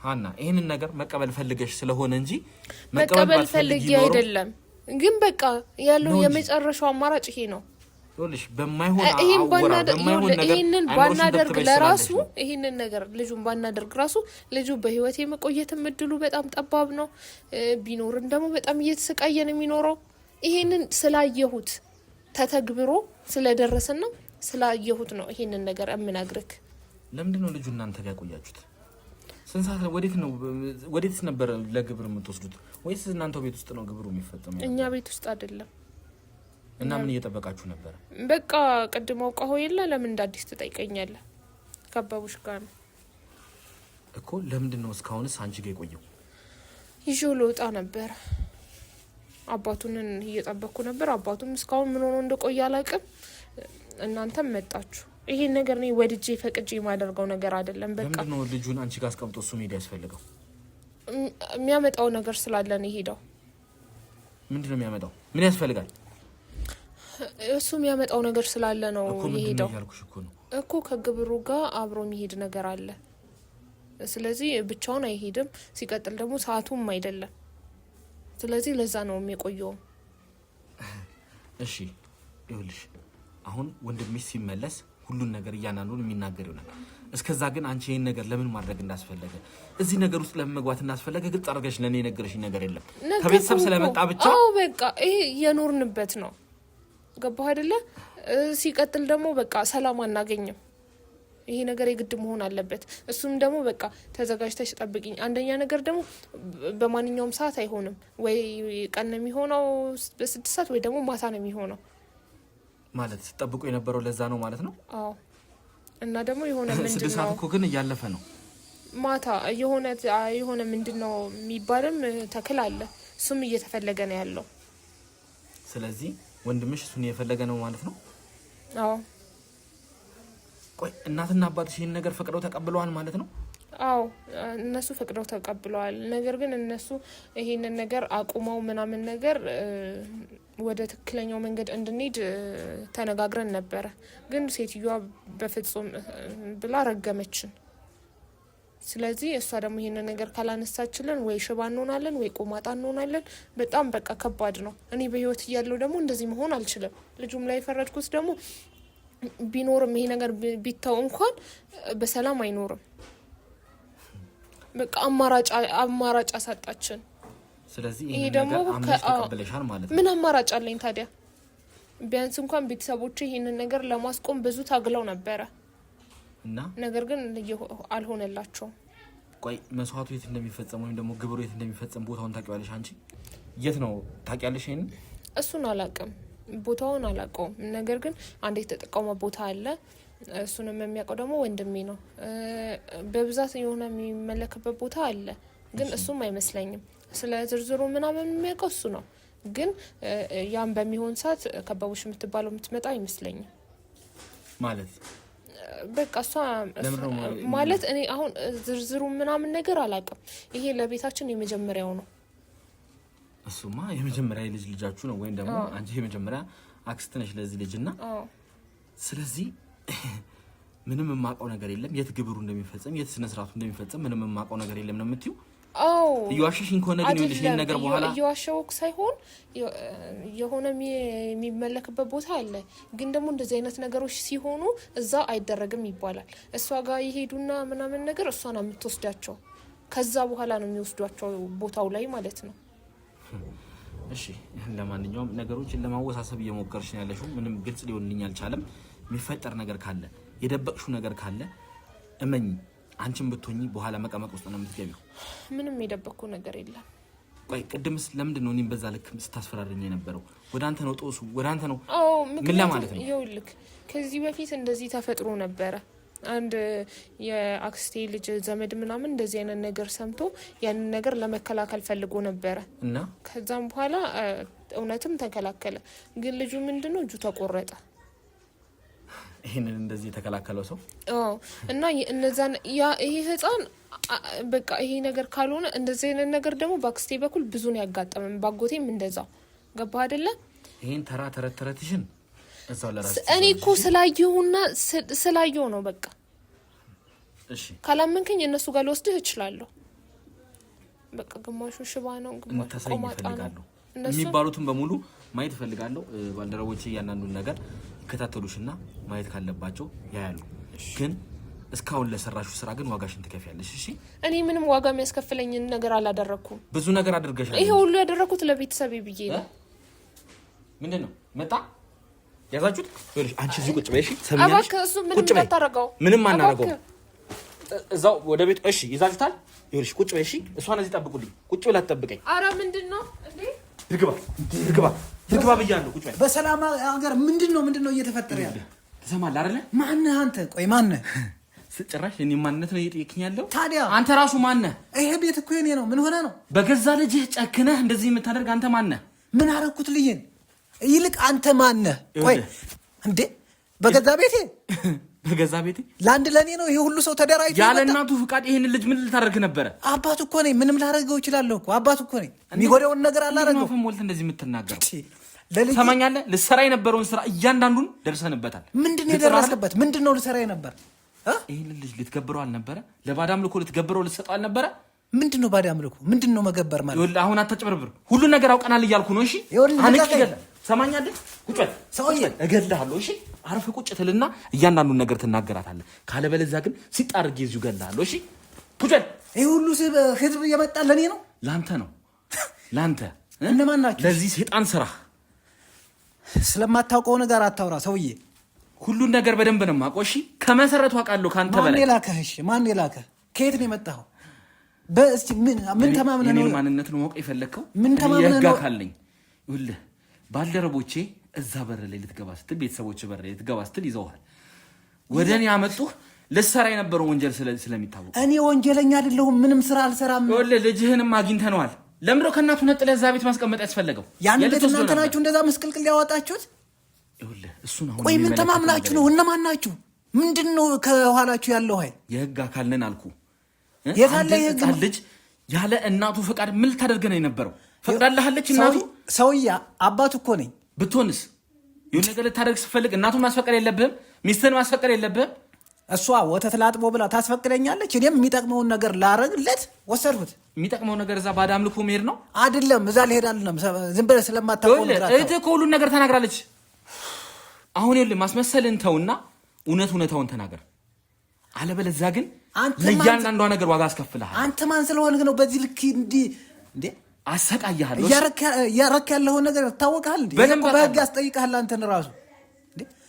ሀና ይሄንን ነገር መቀበል ፈልገሽ ስለሆነ እንጂ መቀበል ፈልጌ አይደለም። ግን በቃ ያለው የመጨረሻው አማራጭ ይሄ ነው። ይኸውልሽ በማይሆን ይሄንን ባናደርግ ለራሱ ይሄንን ነገር ልጁን ባናደርግ ራሱ ልጁ በህይወት የመቆየት እድሉ በጣም ጠባብ ነው። ቢኖርም ደግሞ በጣም እየተሰቃየን የሚኖረው ይሄንን ስላየሁት ተተግብሮ ስለደረሰና ስላየሁት ነው ይሄንን ነገር እምነግርክ። ለምንድን ነው ልጁ እናንተ ጋር ቆያችሁት? ስንት ወዴትስ ነበር ለግብር የምትወስዱት? ወይስ እናንተው ቤት ውስጥ ነው ግብሩ የሚፈጸመው? እኛ ቤት ውስጥ አይደለም። እና ምን እየጠበቃችሁ ነበር? በቃ ቀድሞ አውቀው የለ ለምን እንዳዲስ ትጠይቀኛለህ? ከአባቡሽ ጋር ነው እኮ። ለምንድን ነው እስካሁንስ አንቺ ጋር የቆየው? ይዤው ልወጣ ነበር። አባቱን እየጠበቅኩ ነበር። አባቱም እስካሁን ምን ሆኖ እንደቆየ አላውቅም። እናንተም መጣችሁ። ይሄን ነገር ነው ወድጄ ፈቅጄ የማደርገው ነገር አይደለም። በቃ ለምንድን ነው ልጁን አንቺ ጋር አስቀምጦ እሱ ሜዳ ያስፈልገው? የሚያመጣው ነገር ስላለ ነው የሄደው። ምንድነው የሚያመጣው? ምን ያስፈልጋል? እሱ የሚያመጣው ነገር ስላለ ነው የሄደው እኮ። ከግብሩ ጋር አብሮ የሚሄድ ነገር አለ። ስለዚህ ብቻውን አይሄድም። ሲቀጥል ደግሞ ሰዓቱም አይደለም። ስለዚህ ለዛ ነው የሚቆየው። እሺ ይኸውልሽ አሁን ወንድምሽ ሲመለስ ሁሉን ነገር እያናኑን የሚናገር ይሆናል። እስከዛ ግን አንቺ ይሄን ነገር ለምን ማድረግ እንዳስፈለገ እዚህ ነገር ውስጥ ለምን መግባት እንዳስፈለገ ግልጽ አድርገሽ ለኔ ነገርሽኝ ነገር የለም። ከቤተሰብ ስለመጣ ብቻ በቃ ይሄ የኖርንበት ነው። ገባህ አይደለ? ሲቀጥል ደግሞ በቃ ሰላም አናገኝም። ይሄ ነገር የግድ መሆን አለበት። እሱም ደግሞ በቃ ተዘጋጅተሽ ጠብቂኝ። አንደኛ ነገር ደግሞ በማንኛውም ሰዓት አይሆንም። ወይ ቀን ነው የሚሆነው በ6 ሰዓት ወይ ደግሞ ማታ ነው የሚሆነው። ማለት ጠብቁ የነበረው ለዛ ነው ማለት ነው። አዎ። እና ደግሞ የሆነ ምንድነው 6 ሰዓት እኮ ግን እያለፈ ነው። ማታ የሆነ ምንድነው የሚባልም ተክል አለ። እሱም እየተፈለገ ነው ያለው። ስለዚህ ወንድምሽ እሱን እየፈለገ ነው ማለት ነው። አዎ። ቆይ እናትና አባትሽ ይሄን ነገር ፈቅደው ተቀብለዋል ማለት ነው? አዎ እነሱ ፈቅደው ተቀብለዋል። ነገር ግን እነሱ ይሄንን ነገር አቁመው ምናምን ነገር ወደ ትክክለኛው መንገድ እንድንሄድ ተነጋግረን ነበረ። ግን ሴትዮዋ በፍጹም ብላ ረገመችን። ስለዚህ እሷ ደግሞ ይሄንን ነገር ካላነሳችልን ወይ ሽባ እንሆናለን ወይ ቆማጣ እንሆናለን። በጣም በቃ ከባድ ነው። እኔ በህይወት እያለሁ ደግሞ እንደዚህ መሆን አልችልም። ልጁም ላይ የፈረድኩት ደግሞ ቢኖርም ይሄ ነገር ቢታው እንኳን በሰላም አይኖርም። በቃ አማራጭ አሳጣችን። ስለዚህ ይሄ ደግሞ ተቀበለሻል ማለት ነው። ምን አማራጭ አለኝ ታዲያ? ቢያንስ እንኳን ቤተሰቦቼ ይሄንን ነገር ለማስቆም ብዙ ታግለው ነበረ እና ነገር ግን አልሆነላቸውም። ቆይ መስዋዕቱ የት እንደሚፈጸም ወይም ደግሞ ግብሩ የት እንደሚፈጸም ቦታውን ታውቂዋለሽ አንቺ? የት ነው ታውቂያለሽ? ይሄን እሱን አላውቅም፣ ቦታውን አላውቀውም። ነገር ግን አንድ የተጠቀመ ቦታ አለ። እሱንም የሚያውቀው ደግሞ ወንድሜ ነው። በብዛት የሆነ የሚመለክበት ቦታ አለ፣ ግን እሱም አይመስለኝም። ስለ ዝርዝሩ ምናምን የሚያውቀው እሱ ነው። ግን ያም በሚሆን ሰዓት ከበቡሽ የምትባለው የምትመጣ አይመስለኝም ማለት በቃ እሷ ማለት እኔ አሁን ዝርዝሩ ምናምን ነገር አላውቅም። ይሄ ለቤታችን የመጀመሪያው ነው። እሱማ የመጀመሪያ ልጃችሁ ነው ወይም ደግሞ አንቺ የመጀመሪያ አክስት ነሽ ለዚህ ልጅና ስለዚህ ምንም የማውቀው ነገር የለም። የት ግብሩ እንደሚፈጸም የት ስነ ስርዓቱ እንደሚፈጸም ምንም የማውቀው ነገር የለም ነው የምትይው? አዎ እየዋሸሽኝ ከሆነ ግን ይኸውልሽ ይሄን ነገር በኋላ እየዋሸሁክ ሳይሆን የሆነ የሚመለክበት ቦታ አለ። ግን ደግሞ እንደዚህ አይነት ነገሮች ሲሆኑ እዛ አይደረግም ይባላል። እሷ ጋር ይሄዱና ምናምን ነገር እሷን የምትወስዳቸው ከዛ በኋላ ነው የሚወስዷቸው ቦታው ላይ ማለት ነው። እሺ ለማንኛውም ነገሮችን ለማወሳሰብ እየሞከርሽ ነው ያለሽው። ምንም ግልጽ ሊሆንልኝ አልቻለም። የሚፈጠር ነገር ካለ የደበቅሽው ነገር ካለ እመኝ አንቺም ብትሆኚ በኋላ መቀመቅ ውስጥ ነው የምትገቢው። ምንም የደበቅኩ ነገር የለም። ቆይ ቅድምስ ለምንድን ነው እኔም በዛ ልክ ስታስፈራረኝ የነበረው? ወደ አንተ ነው ጦሱ፣ ወደ አንተ ነው። አዎ ምን ለማለት ነው? ይኸውልህ ከዚህ በፊት እንደዚህ ተፈጥሮ ነበረ። አንድ የአክስቴ ልጅ ዘመድ ምናምን እንደዚህ አይነት ነገር ሰምቶ ያንን ነገር ለመከላከል ፈልጎ ነበረ እና ከዛም በኋላ እውነትም ተከላከለ። ግን ልጁ ምንድነው እጁ ተቆረጠ። ይሄንን እንደዚህ የተከላከለው ሰው እና እነዛን ይሄ ህፃን በቃ ይሄ ነገር ካልሆነ እንደዚህ አይነት ነገር ደግሞ በአክስቴ በኩል ብዙ ነው ያጋጠመን። ባጎቴም እንደዛው ገባ አይደለ? ይሄን ተረትሽን እዛው ለራስ እኔ እኮ ስላየው ነው በቃ። እሺ ካላመንከኝ እነሱ ጋር ልወስድህ እችላለሁ። በቃ ግማሹ ሽባ ነው፣ ግማሹ ቆማጣ ነው። የሚባሉትን በሙሉ ማየት ፈልጋለሁ። ባልደረቦቼ እያንዳንዱን ነገር ይከታተሉሽና ማየት ካለባቸው ያያሉ። ግን እስካሁን ለሰራሹ ስራ ግን ዋጋሽን ትከፍያለሽ። እሺ እኔ ምንም ዋጋ የሚያስከፍለኝ ነገር አላደረኩም። ብዙ ነገር አድርገሻል። ይሄ ሁሉ ያደረኩት ለቤተሰቤ ብዬ ነው። ምንድነው መጣ ያዛችሁት? ወልሽ አንቺ እዚህ ቁጭ በይ። እሺ ሰምኛለሽ? እሱ ምንም አታረጋው። ምንም አናረጋው። እዛው ወደ ቤት እሺ ይዛችሁታል። ይኸውልሽ ቁጭ በይ። እሺ እሷን እዚህ ጠብቁልኝ። ቁጭ ብላ ትጠብቀኝ። ኧረ ምንድነው እንዴ? ይርግባ ብያለሁ። ቁጭ በይ። በሰላም ሀገር ምንድነው እየተፈጠረ ያለ? ትሰማለህ አይደለ? ማነህ አንተ? ቆይ ማነህ? ጭራሽ እኔ ማንነት ነው እየጠየቅኝ ያለው? ታዲያ አንተ ራሱ ማነህ? ይሄ ቤት እኮ የኔ ነው። ምን ሆነ ነው? በገዛ ልጅህ ጨክነህ እንደዚህ የምታደርግ አንተ ማነህ? ምን አደረኩት ልዬን? ይልቅ አንተ ማነህ? ቆይ እንዴ በገዛ ቤቴ ለአንድ ለኔ ነው ይሄ ሁሉ ሰው ተደራጅቶ ያለ እናቱ ፍቃድ ይሄን ልጅ ምን ልታደርግ ነበረ? አባቱ እኮ ነኝ። ምንም ላደርገው እችላለሁ እኮ አባቱ እኮ ነኝ። የሚጎዳውን ነገር አላደርገው። ሞልት እንደዚህ የምትናገረው ሰማኛለህ? ልሰራ የነበረውን ስራ እያንዳንዱን ደርሰንበታል። ምንድነው የደረስክበት? ምንድነው ልሰራ የነበር? ይሄን ልጅ ልትገብረው አልነበረ? ለባዳ አምልኮ ልትገብረው ልትሰጠው አልነበረ? ምንድነው ባዳ አምልኮ? ምንድነው መገበር ማለት? ይኸውልህ አሁን አትጨብርብር። ሁሉ ነገር አውቀናል እያልኩ ነው። እሺ ሰማኛለህ? ቁጭ በል ሰውዬ፣ እገልሃለሁ። እሺ አርፈህ ቁጭ ትልና እያንዳንዱን ነገር ትናገራታለህ። ካለበለዚያ ግን ሲጣርግ ይዙ እገልሃለሁ። እሺ ቁጭ በል። ይሄ ሁሉ ህዝብ እየመጣ ለኔ ነው? ላንተ ነው። ላንተ እነማን ናቸው? ለዚህ ሰይጣን ስራ ስለማታውቀው ነገር አታውራ ሰውዬ። ሁሉን ነገር በደንብ ነው የማውቀው። እሺ ከመሰረቱ አውቃለሁ ካንተ በላይ። ማን የላከህ? እሺ ማን የላከህ? ከየት ነው የመጣኸው? በእስቲ ምን ተማምነህ ነው ማንነት ነው ማወቅ የፈለግከው? ምን ተማምነህ ነው? ካለኝ ይኸውልህ ባልደረቦቼ እዛ በር ላይ ልትገባ ስትል ቤተሰቦቼ በር ላይ ልትገባ ስትል ይዘውሃል። ወደ እኔ ያመጡህ ልትሰራ የነበረው ወንጀል ስለሚታወቅ። እኔ ወንጀለኛ አይደለሁም፣ ምንም ስራ አልሰራም። ይኸውልህ ልጅህንም አግኝተነዋል። ለምንድን ነው ከእናቱ ነጥለህ እዛ ቤት ማስቀመጥ ያስፈለገው? ያን ቤት እናንተ ናችሁ እንደዛ ምስቅልቅል ያወጣችሁት? ይኸውልህ እሱን አሁን ቆይ ምን ተማምናችሁ ነው? እነማን ናችሁ? ምንድን ነው ከኋላችሁ ያለው ኃይል? የህግ አካል ነን አልኩ። የታለ የህግ ልጅ ያለ እናቱ ፈቃድ ምን ልታደርግ ነው የነበረው? ፈቅዳለሃለች እናቱ? ሰውዬ አባቱ እኮ ነኝ። ብትሆንስ የሆነ ነገር ልታደርግ ስትፈልግ እናቱን ማስፈቀድ የለብህም? ሚስትህን ማስፈቀድ የለብህም? እሷ ወተት ላጥቦ ብላ ታስፈቅደኛለች። እኔም የሚጠቅመውን ነገር ላረግለት ወሰድሁት። የሚጠቅመው ነገር እዛ ባዳ አምልኮ መሄድ ነው አይደለም። እዛ ልሄድ አይደለም። ዝም ብለህ ስለማታውቀው ነገር እህትህ እኮ ሁሉን ነገር ተናግራለች። አሁን ይኸውልህ ማስመሰልን ተውና እውነታውን ተናገር። አለበለዚያ ግን ለእያንዳንዷ ነገር ዋጋ አስከፍልሃል። አንተ ማን ስለሆንክ ነው በዚህ ልክ እንዴ አሰቃያለሁ? እያረክ ያለውን ነገር ታወቃል እንዴ? በህግ ያስጠይቃል አንተን ራሱ።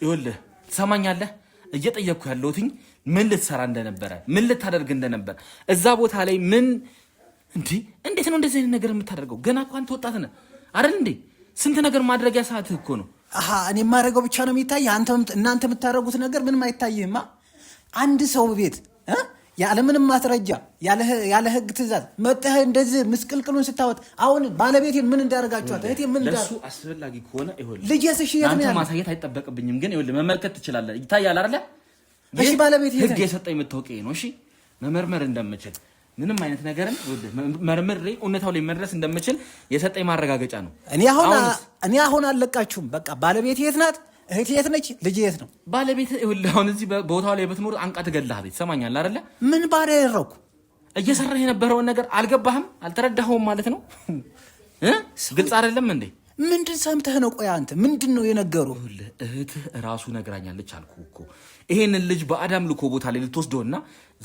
ይኸውልህ ትሰማኛለህ? እየጠየቅኩ ያለሁትኝ ምን ልትሰራ እንደነበረ ምን ልታደርግ እንደነበረ እዛ ቦታ ላይ ምን እንዴት ነው እንደዚህ አይነት ነገር የምታደርገው? ገና እኮ አንተ ወጣት ነህ አይደል እንዴ? ስንት ነገር ማድረጊያ ሰዓትህ እኮ ነው። እኔ የማደርገው ብቻ ነው የሚታይ። እናንተ የምታደርጉት ነገር ምንም አይታይህማ። አንድ ሰው ቤት ያለምንም ማስረጃ ያለ ህግ ትእዛዝ መጥተህ እንደዚህ ምስቅልቅሉን ስታወጥ አሁን ባለቤቴን ምን እንዳደርጋችኋት? እህቴ ምን ለሱ አስፈላጊ ከሆነ ይኸውልህ ልጄስ እሺ የት ነው ያለው? ማሳየት አይጠበቅብኝም፣ ግን ይኸውልህ መመልከት ትችላለህ። ይታያል አይደለ? እሺ ባለቤቴ ህግ የሰጠኝ መታወቂያ ነው። እሺ መመርመር እንደምችል ምንም አይነት ነገርን መርምሬ እውነታው ላይ መድረስ እንደምችል የሰጠኝ ማረጋገጫ ነው። እኔ አሁን አልለቃችሁም። በቃ ባለቤቴ የት ናት? እህቴ የት ነች? ልጅ የት ነው? ባለቤት ይኸውልህ አሁን እዚህ ቦታው ላይ ብትኖር አንቃ ትገድልሃለች። ትሰማኛለህ አይደለ? ምን ባሪያ ያደረኩ? እየሰራህ የነበረውን ነገር አልገባህም? አልተረዳኸውም ማለት ነው። ግልጽ አይደለም እንዴ? ምንድን ሰምተህ ነው? ቆይ አንተ ምንድን ነው የነገሩህ? እህትህ እራሱ ነግራኛለች አልኩህ እኮ። ይሄንን ልጅ በአዳም ልኮ ቦታ ላይ ልትወስደውና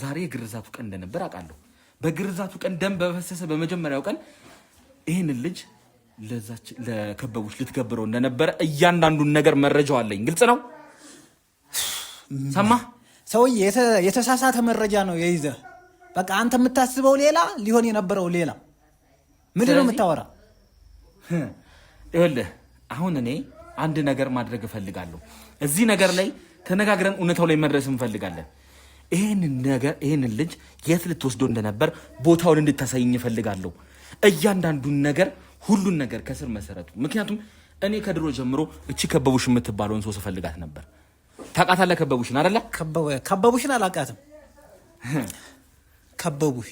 ዛሬ የግርዛቱ ቀን እንደነበር አውቃለሁ። በግርዛቱ ቀን ደም በፈሰሰ በመጀመሪያው ቀን ይሄንን ልጅ ለከበቡሽ ልትገብረው እንደነበረ እያንዳንዱን ነገር መረጃው አለኝ። ግልጽ ነው። ሰማህ ሰውዬ? የተሳሳተ መረጃ ነው የይዘህ። በቃ አንተ የምታስበው ሌላ ሊሆን የነበረው ሌላ። ምንድን ነው የምታወራ? ይኸውልህ አሁን እኔ አንድ ነገር ማድረግ እፈልጋለሁ። እዚህ ነገር ላይ ተነጋግረን እውነታው ላይ መድረስ እንፈልጋለን። ይህንን ልጅ የት ልትወስዶ እንደነበር ቦታውን እንድታሳይኝ እፈልጋለሁ። እያንዳንዱን ነገር ሁሉን ነገር ከስር መሰረቱ። ምክንያቱም እኔ ከድሮ ጀምሮ እቺ ከበቡሽ የምትባለውን ሰው ስፈልጋት ነበር። ታውቃታለህ ከበቡሽን አይደለ? ከበቡሽን አላውቃትም። ከበቡሽ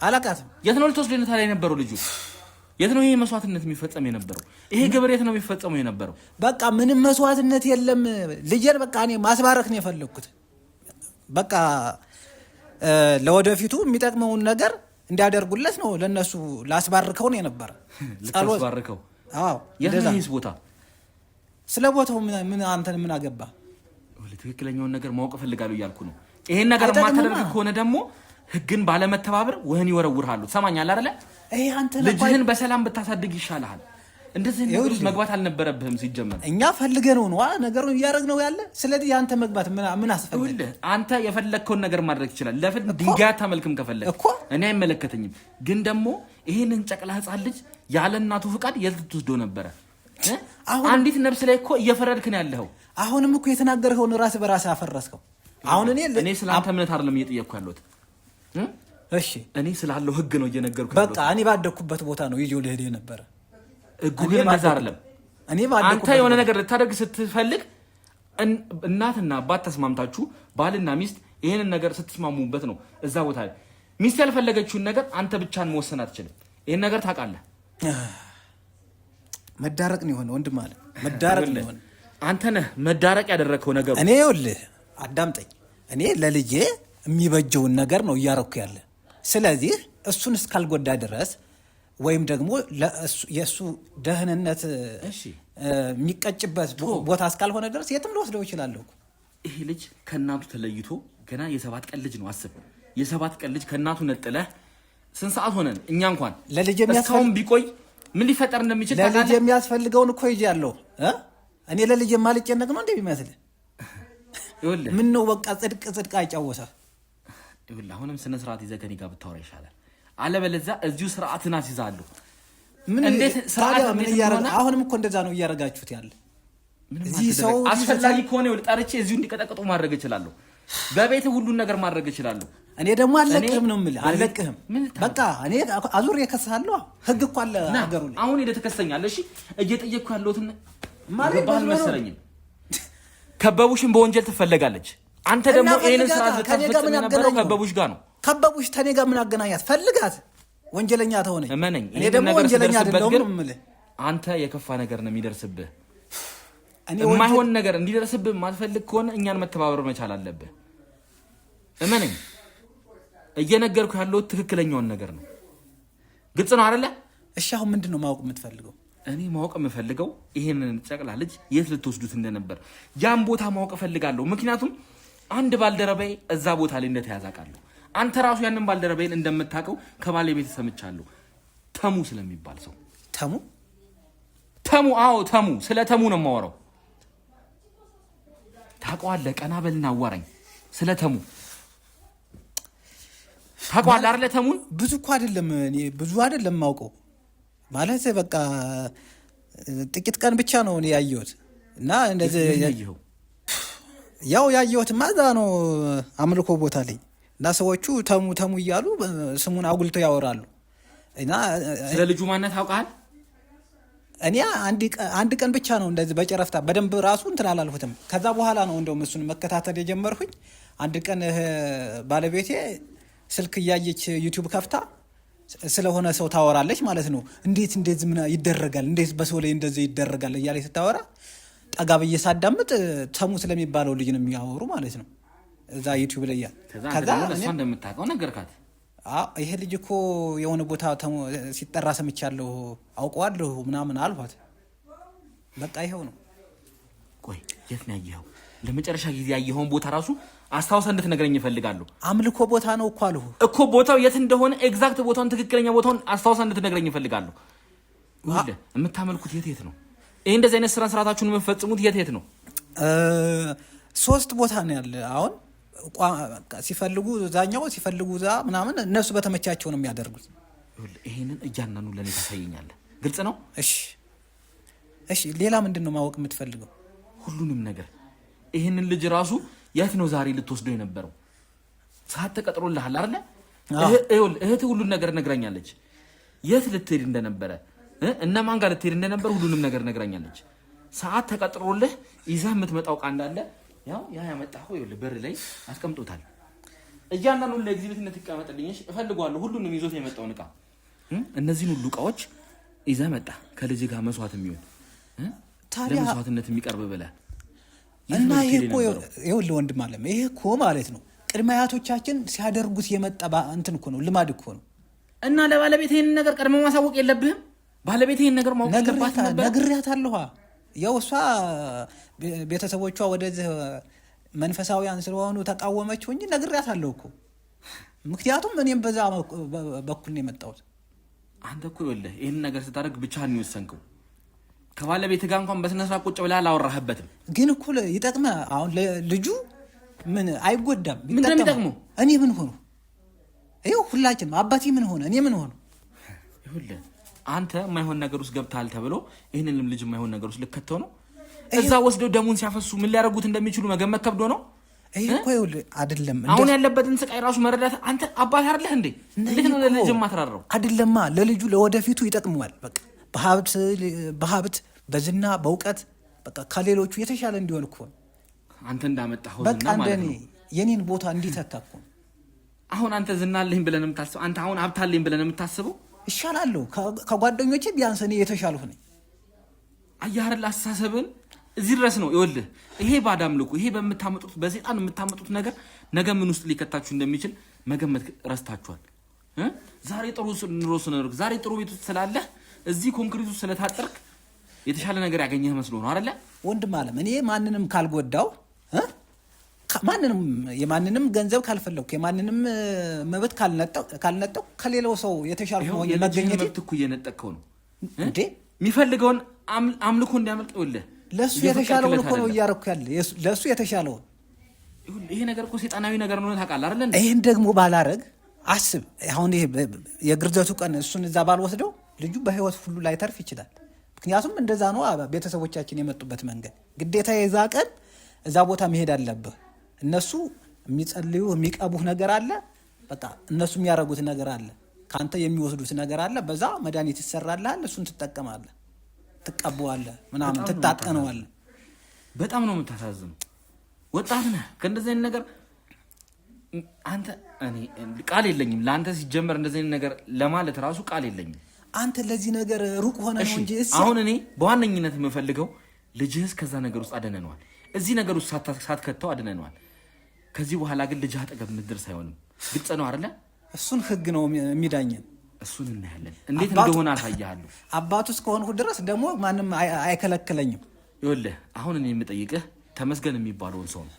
አላውቃትም። የት ነው ልትወስዶ ታዲያ የነበረው ልጁ? የት ነው ይሄ መስዋዕትነት የሚፈጸም የነበረው? ይሄ ግብር የት ነው የሚፈጸመው የነበረው? በቃ ምንም መስዋዕትነት የለም። ልጄን በቃ እኔ ማስባረክ ነው የፈለግኩት። በቃ ለወደፊቱ የሚጠቅመውን ነገር እንዲያደርጉለት ነው ለነሱ ላስባርከው ነው የነበረ። ልታስባርከው? አዎ። የት ነው ይሄስ ቦታ? ስለ ቦታው ምን አንተን ምን አገባ? ትክክለኛውን ነገር ማወቅ እፈልጋለሁ እያልኩ ነው። ይሄን ነገር ማታደርግ ከሆነ ደግሞ ህግን ባለመተባበር ወህኒ ይወረውርሃሉ። ትሰማኛለህ አይደለ? ይሄ አንተ ልጅህን በሰላም ብታሳድግ ይሻልሃል። እንደዚህ ነገር ውስጥ መግባት አልነበረብህም ሲጀመር። እኛ ፈልገነው ነው ነገሩን እያደረግነው ያለ። ስለዚህ አንተ መግባት ምን አስፈልግ? አንተ የፈለግከውን ነገር ማድረግ ይችላል። ለፍርድ ድንጋይ አታመልክም ከፈለግ እኔ አይመለከተኝም። ግን ደግሞ ይሄንን ጨቅላ ህፃን ልጅ ያለ እናቱ ፍቃድ የት ልትወስዶ ነበረ? አንዲት ነፍስ ላይ እኮ እየፈረድክ ነው ያለኸው። አሁንም እኮ የተናገርከውን ራስ በራስ አፈረስከው። አሁን እኔ ስለ አንተ እምነት አይደለም እየጠየቅኩ ያለሁት። እሺ እኔ ስላለው ህግ ነው እየነገርኩ ያለሁት። በቃ እኔ ባደኩበት ቦታ ነው ይዤው ልሄድ የነበረ። ህጉ ግን እንደዛ አይደለም። አንተ የሆነ ነገር ልታደርግ ስትፈልግ እናትና አባት ተስማምታችሁ ባልና ሚስት ይሄንን ነገር ስትስማሙበት ነው እዛ ቦታ ላይ። ሚስት ያልፈለገችውን ነገር አንተ ብቻን መወሰን አትችልም። ይሄን ነገር ታውቃለህ። መዳረቅ ነው የሆነ ወንድም አለ። መዳረቅ ነው የሆነ። አንተ ነህ መዳረቅ ያደረከው ነገር። እኔ ይኸውልህ አዳምጠኝ። እኔ ለልጄ የሚበጀውን ነገር ነው እያረኩ ያለ። ስለዚህ እሱን እስካልጎዳ ድረስ ወይም ደግሞ የእሱ ደህንነት የሚቀጭበት ቦታ እስካልሆነ ድረስ የትም ልወስደው እችላለሁ። ይሄ ልጅ ከእናቱ ተለይቶ ገና የ7 ቀን ልጅ ነው። አስብ፣ የ7 ቀን ልጅ ከእናቱ ነጥለህ ስንት ሰዓት ሆነን እኛ እንኳን ለልጅ እስካሁን ቢቆይ ምን ሊፈጠር እንደሚችል ለልጅ የሚያስፈልገውን እኮ ይዣለሁ እኔ ለልጅ የማልጨነቅ ነው እንደሚመስል ይኸውልህ ምን ነው በቃ ጽድቅ አይጫወሳ ይኸውልህ አሁንም ስነ ስርዓት ይዘህ ከእኔ ጋር ብታወራ ይሻላል አለበለዚያ እዚሁ ስርዓትን አስይዛለሁ ምን እንዴት ስርዓት ምን ያረጋ አሁንም እኮ እንደዛ ነው እያረጋችሁት ያለ እዚህ ሰው አስፈላጊ ከሆነ ይኸውልህ ጠርቼ እዚሁ እንዲቀጠቅጡ ማድረግ እችላለሁ በቤት ሁሉን ነገር ማድረግ እችላለሁ እኔ ደግሞ አለቅህም ነው የምልህ አለቅህም በቃ እኔ አዙር የከሳለሁ ህግ እኮ አለ ሀገሩ ላይ አሁን ሄደህ ትከሰኛለህ እሺ እየጠየቅኩ ያለሁትን ማለት ባልመሰለኝ ከበቡሽን በወንጀል ትፈለጋለች አንተ ደግሞ ይሄንን ስራ ልትፈጽም የነበረው ከበቡሽ ጋር ነው ከበቡሽ ተኔ ጋር ምን አገናኛት ፈልጋት ወንጀለኛ ተሆነኝ እኔ ደግሞ ወንጀለኛ አይደለሁም ነው የምልህ አንተ የከፋ ነገር ነው የሚደርስብህ የማይሆን ነገር እንዲደርስብህ ማትፈልግ ከሆነ እኛን መተባበር መቻል አለብህ እመነኝ እየነገርኩ ያለው ትክክለኛውን ነገር ነው ግልጽ ነው አይደለ እሺ አሁን ምንድነው ማወቅ የምትፈልገው እኔ ማወቅ የምፈልገው ይሄንን ጨቅላ ልጅ የት ልትወስዱት እንደነበር ያን ቦታ ማወቅ እፈልጋለሁ ምክንያቱም አንድ ባልደረባዬ እዛ ቦታ ላይ እንደተያዘ አውቃለሁ አንተ ራሱ ያንን ባልደረባዬን እንደምታውቀው ከባለቤት ሰምቻለሁ ተሙ ስለሚባል ሰው ተሙ አዎ ተሙ ስለ ተሙ ነው የማወራው ታውቀዋለህ ቀና በልና አዋራኝ ስለ ተሙ ታውቀዋለህ አይደል ተሙን ብዙ እኮ አይደለም እኔ ብዙ አይደለም ማውቀው ማለት በቃ ጥቂት ቀን ብቻ ነው እኔ ያየሁት እና እንደዚህ ያው ያየሁት ማዛ ነው አምልኮ ቦታ ላይ እና ሰዎቹ ተሙ እያሉ ስሙን አጉልተው ያወራሉ እና ስለ ልጁ ማንነት ታውቃለህ እኔ አንድ ቀን ብቻ ነው እንደዚህ በጨረፍታ በደንብ ራሱ እንትን አላልሁትም ከዛ በኋላ ነው እንደውም እሱን መከታተል የጀመርኩኝ አንድ ቀን ባለቤቴ ስልክ እያየች ዩቲዩብ ከፍታ ስለሆነ ሰው ታወራለች ማለት ነው እንዴት ምን ይደረጋል እንዴት በሰው ላይ እንደዚህ ይደረጋል እያለች ስታወራ ጠጋ ብዬ ሳዳምጥ ተሙ ስለሚባለው ልጅ ነው የሚያወሩ ማለት ነው እዛ ዩቲዩብ ላይ ከዛ እሷ እንደምታውቀው ነገርካት ይሄ ልጅ እኮ የሆነ ቦታ ሲጠራ ሰምቻለሁ አውቀዋለሁ ምናምን አልኋት በቃ ይሄው ነው ቆይ የት ነው ያየኸው ለመጨረሻ ጊዜ ያየኸውን ቦታ ራሱ አስታውሰህ እንድትነግረኝ እፈልጋለሁ አምልኮ ቦታ ነው እኮ አልሁ እኮ ቦታው የት እንደሆነ ኤግዛክት ቦታውን ትክክለኛ ቦታውን አስታውሰህ እንድትነግረኝ እፈልጋለሁ ወደ የምታመልኩት የት ነው ይሄ እንደዚህ አይነት ስራታችሁን የምትፈጽሙት የት ነው 3 ቦታ ነው ያለ አሁን ሲፈልጉ ዛኛው ሲፈልጉ ዛ ምናምን እነሱ በተመቻቸው ነው የሚያደርጉት ይሄንን እያናኑ ለኔ ታሳየኛለህ ግልጽ ነው እሺ ሌላ ምንድነው ማወቅ የምትፈልገው ሁሉንም ነገር ይሄንን ልጅ ራሱ የት ነው ዛሬ ልትወስደው የነበረው ሰዓት ተቀጥሮልሃል አይደል እህት ሁሉን ነገር ነግራኛለች የት ልትሄድ እንደነበረ እነማን ጋር ልትሄድ እንደነበር ሁሉንም ነገር ነግራኛለች ሰዓት ተቀጥሮልህ ይዘህ የምትመጣው ቃ እንዳለ ያው ያመጣው ይኸውልህ በር ላይ አስቀምጦታል እያንዳንዱ ለኤግዚቢትነት ይቀመጥልኝሽ እፈልጋለሁ ሁሉንም ይዞት የመጣውን ዕቃ እነዚህን ሁሉ ዕቃዎች ይዘህ መጣ ከልጅ ጋር መስዋዕት የሚሆን ታዲያ መስዋዕትነት የሚቀርብ ብለህ እና ይሄ እኮ ይኸውልህ ወንድም አለም ይሄ እኮ ማለት ነው ቅድመ አያቶቻችን ሲያደርጉት የመጣ እንትን እኮ ነው ልማድ እኮ ነው እና ለባለቤት ይሄን ነገር ቀድሞ ማሳወቅ የለብህም ባለቤት ይሄን ነገር ማወቅ የለባት ነበር ነግሬያታለሁ ያው እሷ ቤተሰቦቿ ወደዚህ መንፈሳዊያን ስለሆኑ ተቃወመችው እንጂ ነግሬያታለሁ እኮ ምክንያቱም እኔም በዛ በኩል ነው የመጣሁት አንተ እኮ ይኸውልህ ይሄን ነገር ስታደርግ ብቻህን ነው የወሰንከው ከባለቤት ጋር እንኳን በስነ ስርዓት ቁጭ ብለህ አላወራህበትም ግን እኮ ይጠቅመ አሁን ልጁ ምን አይጎዳም ይጠቅመው እኔ ምን ሆኖ ይኸው ሁላችንም አባቴ ምን ሆነ እኔ ምን ሆኖ ይኸውልህ አንተ የማይሆን ነገር ውስጥ ገብታል ተብሎ ይሄንንም ልጅ የማይሆን ነገር ውስጥ ልከተው ነው እዛ ወስደው ደሙን ሲያፈሱ ምን ሊያደርጉት እንደሚችሉ መገመት ከብዶ ነው ይሄ እኮ ይኸውልህ አይደለም አሁን ያለበትን ስቃይ ራሱ መረዳት አንተ አባት አይደለህ እንዴ እንዴት ነው ለልጅ ማትራራው አይደለማ ለልጁ ለወደፊቱ ይጠቅመዋል በቃ በሀብት በዝና በእውቀት በቃ ከሌሎቹ የተሻለ እንዲሆን እኮ አንተ እንዳመጣኸው በቃ እንደኔ የኔን ቦታ እንዲተካኩ አሁን አንተ ዝና አለኝ ብለን የምታስበው አንተ አሁን ሀብት አለኝ ብለን የምታስበው ይሻላለሁ ከጓደኞቼ ቢያንስ እኔ የተሻልሁ ነኝ አያርላ አስተሳሰብን እዚህ ድረስ ነው ይኸውልህ ይሄ ባዳምልኩ ይሄ በመታመጡት በሰይጣን የምታመጡት ነገር ነገ ምን ውስጥ ሊከታችሁ እንደሚችል መገመት ረስታችኋል ዛሬ ጥሩ ኑሮ ስኖር ዛሬ ጥሩ ቤት ውስጥ ስላለህ እዚህ ኮንክሪቱ ስለታጠርክ የተሻለ ነገር ያገኘህ መስሎ ነው አይደለ ወንድም አለም እኔ ማንንም ካልጎዳው የማንንም ገንዘብ ካልፈለኩ የማንንም መብት ካልነጠው ከሌላው ሰው የተሻለ ነው የመገኘት መብት እኮ እየነጠቅከው ነው እንዴ የሚፈልገውን አምልኮ እንዲያመልጥ ይኸውልህ ለሱ የተሻለውን እኮ ነው እያረኩ ያለ ለሱ የተሻለውን ይሄ ነገር እኮ ሰይጣናዊ ነገር ነው ታውቃለህ አይደል እንዴ ይሄን ደግሞ ባላረግ አስብ አሁን ይሄ የግርዘቱ ቀን እሱን እዛ ባልወስደው ልጁ በህይወት ሁሉ ላይ ተርፍ ይችላል ምክንያቱም እንደዛ ነው ቤተሰቦቻችን የመጡበት መንገድ ግዴታ የዛ ቀን እዛ ቦታ መሄድ አለብህ እነሱ የሚጸልዩ የሚቀቡህ ነገር አለ በቃ እነሱ የሚያረጉት ነገር አለ ካንተ የሚወስዱት ነገር አለ በዛ መድኃኒት ይሰራልሃል እሱን ትጠቀማለህ ትቀበዋለህ ምናምን ትታጠነዋለህ በጣም ነው የምታሳዝነው ወጣት ነህ ከእንደዚህ አይነት ነገር አንተ እኔ ቃል የለኝም ለአንተ ሲጀመር እንደዚህ አይነት ነገር ለማለት ራሱ ቃል የለኝም አንተ ለዚህ ነገር ሩቅ ሆነ ነው እንጂ አሁን እኔ በዋነኝነት የምፈልገው ልጅህስ ከዛ ነገር ውስጥ አደነነዋል እዚህ ነገር ውስጥ ሳትከተው አደነነዋል ከዚህ በኋላ ግን ልጅህ አጠገብ ምድርስ አይሆንም ግልጽ ነው አይደለ እሱን ህግ ነው የሚዳኘን እሱን እናያለን እንዴት እንደሆነ አልታያለሁ አባቱ እስከሆንኩ ድረስ ደግሞ ማንም አይከለክለኝም ይኸውልህ አሁን እኔ የምጠይቅህ ተመስገን የሚባለውን ሰው ነው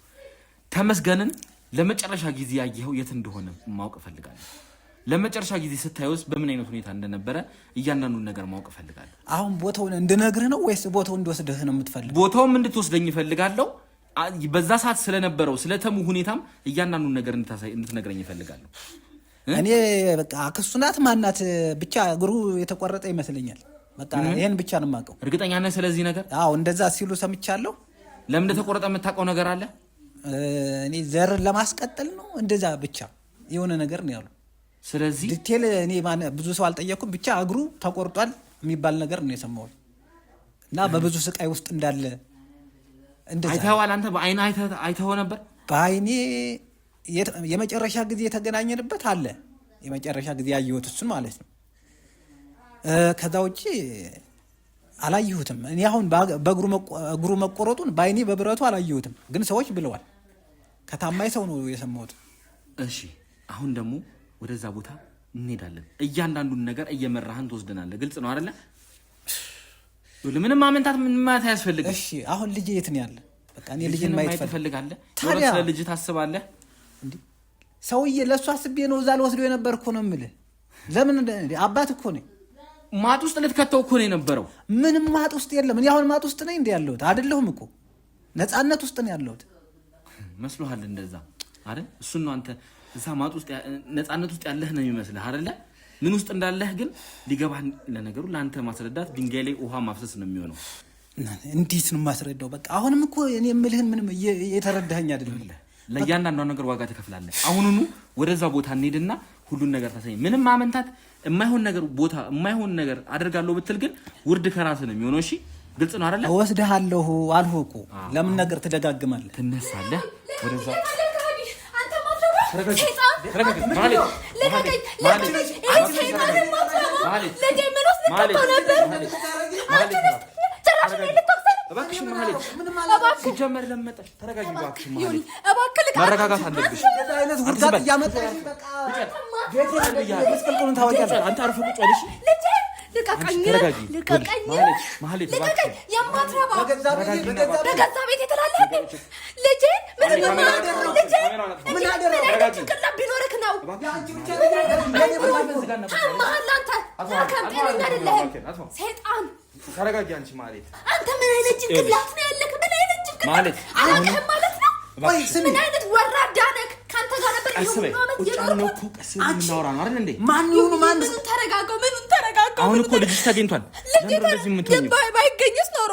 ተመስገንን ለመጨረሻ ጊዜ ያየኸው የት እንደሆነ ማወቅ እፈልጋለሁ ለመጨረሻ ጊዜ ስታዩስ በምን አይነት ሁኔታ እንደነበረ እያንዳንዱን ነገር ማወቅ እፈልጋለሁ አሁን ቦታውን እንድነግርህ ነው ወይስ ቦታውን እንድወስድህ ነው የምትፈልገው ቦታውም እንድትወስደኝ እፈልጋለሁ በዛ ሰዓት ስለነበረው ስለተሙ ሁኔታም እያንዳንዱን ነገር እንድትነግረኝ እፈልጋለሁ እኔ በቃ አክስቱ ናት ማናት ብቻ እግሩ የተቆረጠ ይመስለኛል በቃ ይሄን ብቻ ነው የማውቀው እርግጠኛ ነህ ስለዚህ ነገር አዎ እንደዛ ሲሉ ሰምቻለሁ ለምን እንደተቆረጠ የምታውቀው ነገር አለ እኔ ዘር ለማስቀጠል ነው እንደዛ ብቻ የሆነ ነገር ነው ያለው ስለዚህ ዲቴል እኔ ብዙ ሰው አልጠየኩም ብቻ እግሩ ተቆርጧል የሚባል ነገር ነው የሰማሁት እና በብዙ ስቃይ ውስጥ እንዳለ እንደዛ አይተኸዋል አንተ በአይንህ አይተኸው ነበር በአይኔ የመጨረሻ ጊዜ የተገናኘንበት አለ የመጨረሻ ጊዜ ያየሁት እሱን ማለት ነው ከዛ ውጪ አላየሁትም እኔ አሁን በእግሩ መቆረጡን በአይኔ በብረቱ አላየሁትም ግን ሰዎች ብለዋል ከታማኝ ሰው ነው የሰማሁት እሺ አሁን ደግሞ ወደዛ ቦታ እንሄዳለን እያንዳንዱን ነገር እየመራህን ትወስደናለህ ግልጽ ነው አይደለ ምንም ማመንታት ምን ማለት አያስፈልግም እሺ አሁን ልጅ የት ነው ያለ በቃ እኔ ልጅን ማየት ፈልጋለህ ታዲያ ስለ ልጅ ታስባለህ እንዴ ሰውዬ ለሱ አስቤ ነው እዛ ልወስደው የነበር እኮ ነው የምልህ ለምን አባት እኮ ነው ማጥ ውስጥ ልትከተው እኮ ነው የነበረው ምንም ማጥ ውስጥ የለም እኔ አሁን ማጥ ውስጥ ነኝ እንዴ ያለሁት አይደለሁም እኮ ነፃነት ውስጥ ነው ያለሁት መስሎሃል እንደዛ አይደል እሱን ነው አንተ እዛ ማጥ ውስጥ ነፃነት ውስጥ ያለህ ነው የሚመስልህ አይደለ ምን ውስጥ እንዳለህ ግን ሊገባህ ለነገሩ ለአንተ ማስረዳት ድንጋይ ላይ ውሃ ማፍሰስ ነው የሚሆነው እንዴት ነው ማስረዳው በቃ አሁንም እኮ እኔ የምልህን ምንም እየተረዳኸኝ አይደለም ለእያንዳንዱ ነገር ዋጋ ትከፍላለህ አሁኑኑ ወደዛ ቦታ እንሄድና ሁሉን ነገር ታሳይ ምንም ማመንታት የማይሆን ነገር ቦታ የማይሆን ነገር አደርጋለሁ ብትል ግን ውርድ ከራስህ ነው የሚሆነው እሺ ግልጽ ነው አይደለ ወስደሃለሁ አልሁ እኮ ለምን ነገር ትደጋግማለህ ትነሳለህ ወደዛ ሲጀመር ለመጠሽ ተረጋጊ እባክሽ መረጋጋት አለብሽ አንተ አርፈህ ቁጭ በልሽ ልቀቀኝ የማትረባ በገዛ ቤት የተላለህ ልጄ ምን አይነት ጭንቅላት ቢኖርክ ነው ታማሃል አንተ ጤነኛ አይደለህም ሰይጣን ተረጋጊ አንቺ ማለት አንተ ምን አይነት ጭንቅላት ነው ያለህ ምን አይነት ጭንቅላት ማለት አላውቅም ማለት ነው ምን አይነት ወራዳ ነህ ካንተ ጋር ነበር ይሁን ነው ምኑን ተረጋጋው አሁን እኮ ልጅሽ ተገኝቷል ባይገኝስ ኖሮ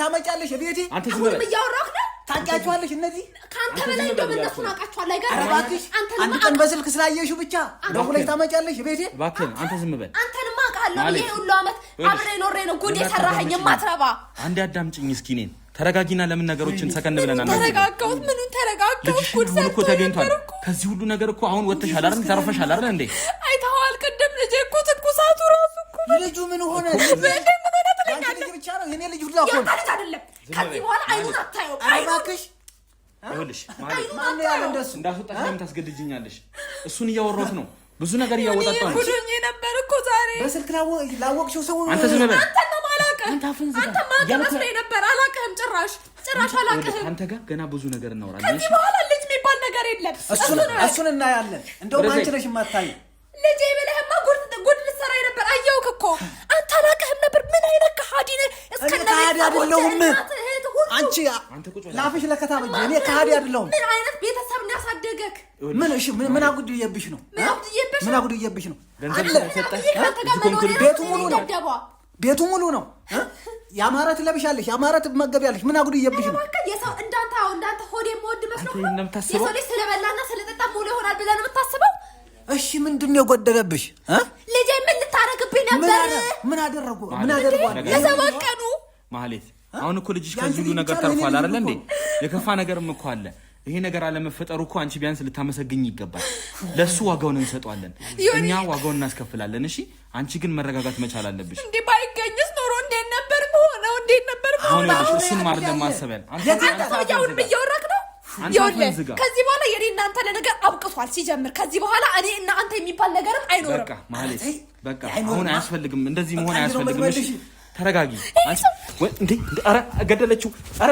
ታመጫለሽ ቤቴ አሁንም እያወራህ ነው ታውቂያቸዋለሽ እነዚህ ካንተ በላይ እንደምነሱ ናቃቸዋል አይገርምሽ አንድ ቀን በስልክ ስላየሽው ብቻ ደውለሽ ታመጫለሽ ቤቴ እባክህ አንተ ዝም በል አንተንማ አውቃለሁ ይሄ ሁሉ አመት አብሬ ኖሬ ነው ጉድ የሰራኸኝ የማትረባ አንዴ አዳምጪኝ እስኪ እኔን ተረጋጊና ለምን ነገሮችን ሰከን ብለን አናውቅም ተረጋጋሁት ምኑን ተረጋጋሁ ጉድ እኮ ተገኝቷል ከዚህ ሁሉ ነገር እኮ አሁን ወጥተሻል አይደል ተርፈሻል አይደል እንዴ አይተኸዋል ቅድም ልጄ እኮ ትኩሳቱ ራሱ እኮ ልጁ ምን ሆነ ልጅ ብቻ ነው የኔ ልጅ ሁላ እኮ ልጅ አይደለም ከዚህ በኋላ አይኑን አታየው እባክሽ ይኸውልሽ ማን ያለ እንደሱ እንዳስወጣሽ ለምን ታስገድጂኛለሽ እሱን እያወራሁት ነው ብዙ ነገር እያወጣጣ ነው ጉዱኝ ነበር እኮ ዛሬ በስልክ ላወቅሽው ሰው አንተ ዝም በል አንተ ነው ማላቀህ አንተ ማቀህ ነበር አላቀህም ጭራሽ አላቀህም አንተ ጋር ገና ብዙ ነገር እናወራለን ከዚህ በኋላ ልጅ የሚባል ነገር የለም እሱን እናያለን እንደውም አንቺ ነሽ የማታዪ ልጄ ብለህማ ጉድ ልትሰራ ነበር አየሁ እኮ አንተ አላውቅህም ነበር። ምን አይነት ከሃዲ ነህ? ከሃዲ አይደለሁም። አንቺ ላፍሽ ለከታ በይ። እኔ ከሃዲ አይደለሁም። ምን አይነት ቤተሰብ ነው ያሳደገክ? ምን እሺ ምን አጉድዬብሽ ነው? ምን አጉድዬብሽ ነው? ቤቱ ሙሉ ነው። ያማረ ትለብሻለሽ፣ ያማረ ትመገቢያለሽ። ምን አጉድዬብሽ ነው? የሰው እንዳንተ ሆዴ የምወድ መስሎ የሰው ልጅ ስለበላና ስለጠጣ ሙሉ ይሆናል ብለህ ነው የምታስበው? እሺ ምንድን ነው የጎደለብሽ? ልጄ ምን ልታረግብኝ ነበር? ምን አደረጉ? የሰባት ቀኑ ማህሌት፣ አሁን እኮ ልጅሽ ከዚህ ሁሉ ነገር ተርፏል አይደል እንዴ? የከፋ ነገርም እኮ አለ። ይሄ ነገር አለመፈጠሩ እኮ አንቺ ቢያንስ ልታመሰግኝ ይገባል። ለሱ ዋጋውን እንሰጣለን፣ እኛ ዋጋውን እናስከፍላለን። እሺ አንቺ ግን መረጋጋት መቻል አለብሽ። እንዴ ባይገኝስ ኖሮ እንዴት ነበር ሆነው? እንዴት ነበር አሁን እሱን ማርለም ማሰበል አንተ ሰውዬውን እያወራክ ነው። ይኸውልህ ከዚህ በኋላ የኔ እናንተ ለነገር አብቅቷል። ሲጀምር ከዚህ በኋላ እኔ እና አንተ የሚባል ነገርም አይኖርም። በቃ ማለት በቃ አሁን አያስፈልግም፣ እንደዚህ መሆን አያስፈልግም። እሺ ተረጋጊ። አንቺ እንዴ ኧረ ገደለችው። ኧረ